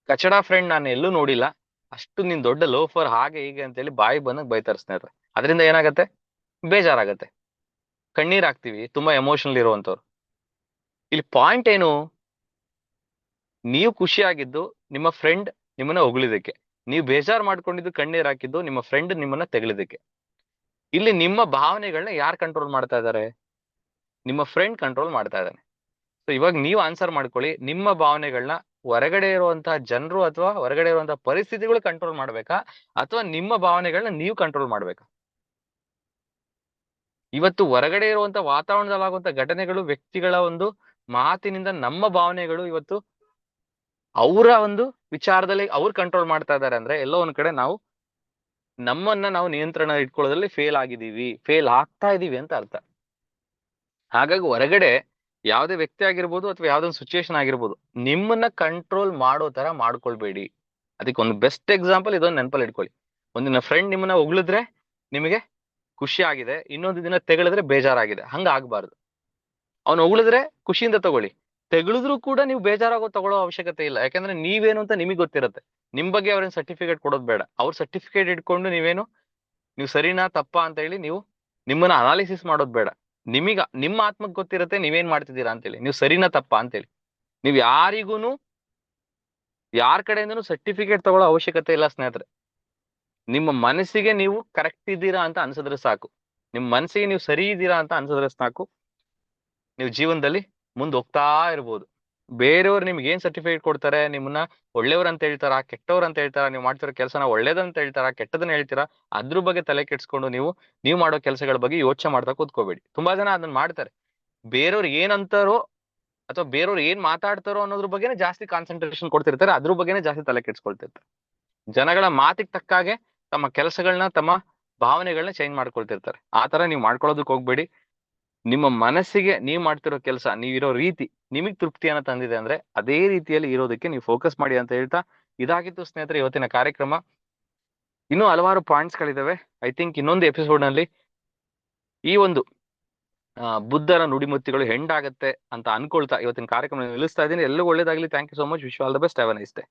ಕಚಡಾ ಫ್ರೆಂಡ್ ನಾನು ಎಲ್ಲೂ ನೋಡಿಲ್ಲ, ಅಷ್ಟು ನೀನ್ ದೊಡ್ಡ ಲೋಫರ್ ಹಾಗೆ ಹೀಗೆ ಅಂತ ಹೇಳಿ ಬಾಯಿ ಬಂದಂಗ್ ಬೈತಾರೆ ಸ್ನೇಹಿತರೆ. ಅದರಿಂದ ಏನಾಗತ್ತೆ, ಬೇಜಾರಾಗತ್ತೆ, ಕಣ್ಣೀರ್ ಹಾಕ್ತಿವಿ, ತುಂಬಾ ಎಮೋಷನಲ್ ಇರುವಂತವ್ರು. ಇಲ್ಲಿ ಪಾಯಿಂಟ್ ಏನು, ನೀವು ಖುಷಿಯಾಗಿದ್ದು ನಿಮ್ಮ ಫ್ರೆಂಡ್ ನಿಮ್ಮನ್ನ ಹೊಗಳಿದಕ್ಕೆ, ನೀವು ಬೇಜಾರ್ ಮಾಡ್ಕೊಂಡಿದ್ದು ಕಣ್ಣೀರ್ ಹಾಕಿದ್ದು ನಿಮ್ಮ ಫ್ರೆಂಡ್ ನಿಮ್ಮನ್ನ ತೆಗಳಿದಕ್ಕೆ. ಇಲ್ಲಿ ನಿಮ್ಮ ಭಾವನೆಗಳನ್ನ ಯಾರು ಕಂಟ್ರೋಲ್ ಮಾಡ್ತಾ ಇದ್ದಾರೆ, ನಿಮ್ಮ ಫ್ರೆಂಡ್ ಕಂಟ್ರೋಲ್ ಮಾಡ್ತಾ ಇದ್ದಾನೆ. ಸೊ ಇವಾಗ ನೀವು ಆನ್ಸರ್ ಮಾಡ್ಕೊಳ್ಳಿ, ನಿಮ್ಮ ಭಾವನೆಗಳನ್ನ ಹೊರಗಡೆ ಇರುವಂತಹ ಜನರು ಅಥವಾ ಹೊರಗಡೆ ಇರುವಂತಹ ಪರಿಸ್ಥಿತಿಗಳು ಕಂಟ್ರೋಲ್ ಮಾಡ್ಬೇಕಾ, ಅಥವಾ ನಿಮ್ಮ ಭಾವನೆಗಳನ್ನ ನೀವು ಕಂಟ್ರೋಲ್ ಮಾಡ್ಬೇಕಾ? ಇವತ್ತು ಹೊರಗಡೆ ಇರುವಂತ ವಾತಾವರಣದಲ್ಲಾಗುವಂತ ಘಟನೆಗಳು, ವ್ಯಕ್ತಿಗಳ ಒಂದು ಮಾತಿನಿಂದ ನಮ್ಮ ಭಾವನೆಗಳು ಇವತ್ತು ಅವರ ಒಂದು ವಿಚಾರದಲ್ಲಿ ಅವ್ರು ಕಂಟ್ರೋಲ್ ಮಾಡ್ತಾ ಇದ್ದಾರೆ ಅಂದ್ರೆ ಎಲ್ಲೋ ಒಂದ್ ಕಡೆ ನಾವು ನಮ್ಮನ್ನ ನಾವು ನಿಯಂತ್ರಣ ಇಟ್ಕೊಳ್ಳೋದ್ರಲ್ಲಿ ಫೇಲ್ ಆಗ್ತಾ ಇದೀವಿ ಅಂತ ಅರ್ಥ. ಹಾಗಾಗಿ ಹೊರಗಡೆ ಯಾವುದೇ ವ್ಯಕ್ತಿ ಆಗಿರ್ಬೋದು ಅಥವಾ ಯಾವ್ದೊಂದು ಸಿಚುವೇಶನ್ ಆಗಿರ್ಬೋದು, ನಿಮ್ಮನ್ನ ಕಂಟ್ರೋಲ್ ಮಾಡೋ ತರ ಮಾಡ್ಕೊಳ್ಬೇಡಿ. ಅದಕ್ಕೆ ಒಂದು ಬೆಸ್ಟ್ ಎಕ್ಸಾಂಪಲ್ ಇದೊಂದು ನೆನಪಲ್ಲಿ ಇಟ್ಕೊಳ್ಳಿ. ಒಂದಿನ ಫ್ರೆಂಡ್ ನಿಮ್ಮನ್ನ ಹೊಗಳಿದ್ರೆ ನಿಮಗೆ ಖುಷಿ ಆಗಿದೆ, ಇನ್ನೊಂದು ದಿನ ತೆಗಳಿದ್ರೆ ಬೇಜಾರಾಗಿದೆ, ಹಂಗ ಆಗ್ಬಾರ್ದು. ಅವ್ನು ಹೊಗಳಿದ್ರೆ ಖುಷಿಯಿಂದ ತಗೊಳ್ಳಿ, ತೆಗಳಿದ್ರು ಕೂಡ ನೀವು ಬೇಜಾರಾಗೋ ತಗೊಳ್ಳೋ ಅವಶ್ಯಕತೆ ಇಲ್ಲ. ಯಾಕಂದ್ರೆ ನೀವೇನು ಅಂತ ನಿಮಗೆ ಗೊತ್ತಿರುತ್ತೆ. ನಿಮ್ ಬಗ್ಗೆ ಅವ್ರೇನ್ ಸರ್ಟಿಫಿಕೇಟ್ ಕೊಡೋದು ಬೇಡ. ಅವ್ರ ಸರ್ಟಿಫಿಕೇಟ್ ಇಟ್ಕೊಂಡು ನೀವು ಸರಿನಾ ತಪ್ಪಾ ಅಂತ ಹೇಳಿ ನಿಮ್ಮನ್ನ ಅನಾಲಿಸಿಸ್ ಮಾಡೋದು ಬೇಡ. ನಿಮ್ಮ ಆತ್ಮಕ್ ಗೊತ್ತಿರುತ್ತೆ ನೀವೇನ್ ಮಾಡ್ತಿದ್ದೀರಾ ಅಂತೇಳಿ, ನೀವು ಸರಿನಾ ತಪ್ಪಾ ಅಂತೇಳಿ. ನೀವು ಯಾರ ಕಡೆಯಿಂದನೂ ಸರ್ಟಿಫಿಕೇಟ್ ತಗೊಳ್ಳೋ ಅವಶ್ಯಕತೆ ಇಲ್ಲ ಸ್ನೇಹಿತರೆ. ನಿಮ್ಮ ಮನಸ್ಸಿಗೆ ನೀವು ಕರೆಕ್ಟ್ ಇದ್ದೀರಾ ಅಂತ ಅನ್ಸಿದ್ರೆ ಸಾಕು, ನಿಮ್ಮ ಮನಸ್ಸಿಗೆ ನೀವು ಸರಿ ಇದ್ದೀರಾ ಅಂತ ಅನ್ಸಿದ್ರೆ ಸಾಕು, ನೀವು ಜೀವನದಲ್ಲಿ ಮುಂದೆ ಹೋಗ್ತಾ ಇರ್ಬೋದು. ಬೇರೆಯವ್ರು ನಿಮ್ಗೆ ಏನ್ ಸರ್ಟಿಫಿಕೇಟ್ ಕೊಡ್ತಾರೆ, ನಿಮ್ಮನ್ನ ಒಳ್ಳೆಯವ್ರು ಅಂತ ಹೇಳ್ತಾರಾ, ಕೆಟ್ಟವ್ರು ಅಂತ ಹೇಳ್ತಾರಾ, ನೀವು ಮಾಡ್ತಿರೋ ಕೆಲಸನ ಒಳ್ಳೇದಂತ ಹೇಳ್ತಾರಾ, ಕೆಟ್ಟದನ್ನ ಹೇಳ್ತೀರಾ, ಅದ್ರ ಬಗ್ಗೆ ತಲೆ ಕೆಡ್ಸ್ಕೊಂಡು ನೀವು ಮಾಡೋ ಕೆಲಸಗಳ ಬಗ್ಗೆ ಯೋಚನೆ ಮಾಡ್ತಾ ಕೂತ್ಕೋಬೇಡಿ. ತುಂಬಾ ಜನ ಅದನ್ನ ಮಾಡ್ತಾರೆ. ಬೇರೆಯವ್ರು ಏನಂತಾರೋ ಅಥವಾ ಬೇರೆಯವ್ರು ಏನ್ ಮಾತಾಡ್ತಾರೋ ಅನ್ನೋದ್ರ ಬಗ್ಗೆನೇ ಜಾಸ್ತಿ ಕಾನ್ಸಂಟ್ರೇಷನ್ ಕೊಡ್ತಿರ್ತಾರೆ, ಅದ್ರ ಬಗ್ಗೆನೇ ಜಾಸ್ತಿ ತಲೆ ಕೆಡ್ಸ್ಕೊಳ್ತಿರ್ತಾರೆ. ಜನಗಳ ಮಾತಿಗೆ ತಕ್ಕಾಗೆ ತಮ್ಮ ಕೆಲಸಗಳನ್ನ, ತಮ್ಮ ಭಾವನೆಗಳನ್ನ ಚೇಂಜ್ ಮಾಡ್ಕೊಳ್ತಿರ್ತಾರೆ. ಆ ತರ ನೀವು ಮಾಡ್ಕೊಳ್ಳೋದಕ್ಕೆ ಹೋಗ್ಬೇಡಿ. ನಿಮ್ಮ ಮನಸ್ಸಿಗೆ ನೀವು ಮಾಡ್ತಿರೋ ಕೆಲಸ, ನೀವಿರೋ ರೀತಿ ನಿಮಗ್ ತೃಪ್ತಿಯನ್ನ ತಂದಿದೆ ಅಂದ್ರೆ ಅದೇ ರೀತಿಯಲ್ಲಿ ಇರೋದಕ್ಕೆ ನೀವು ಫೋಕಸ್ ಮಾಡಿ ಅಂತ ಹೇಳ್ತಾ, ಇದಾಗಿತ್ತು ಸ್ನೇಹಿತರೆ ಇವತ್ತಿನ ಕಾರ್ಯಕ್ರಮ. ಇನ್ನೂ ಹಲವಾರು ಪಾಯಿಂಟ್ಸ್ ಗಳಿದಾವೆ. ಐ ಥಿಂಕ್ ಇನ್ನೊಂದು ಎಪಿಸೋಡ್ ನಲ್ಲಿ ಈ ಒಂದು ಬುದ್ಧರ ನುಡಿಮುತ್ತಿಗಳು ಹೆಂಡಾಗತ್ತೆ ಅಂತ ಅನ್ಕೊಳ್ತಾ ಇವತ್ತಿನ ಕಾರ್ಯಕ್ರಮ ನಿಲ್ಲಿಸ್ತಾ ಇದ್ದೀನಿ. ಎಲ್ಲೂ ಒಳ್ಳೇದಾಗ್ಲಿ. Thank you so much. Wish all the best. Have a nice day.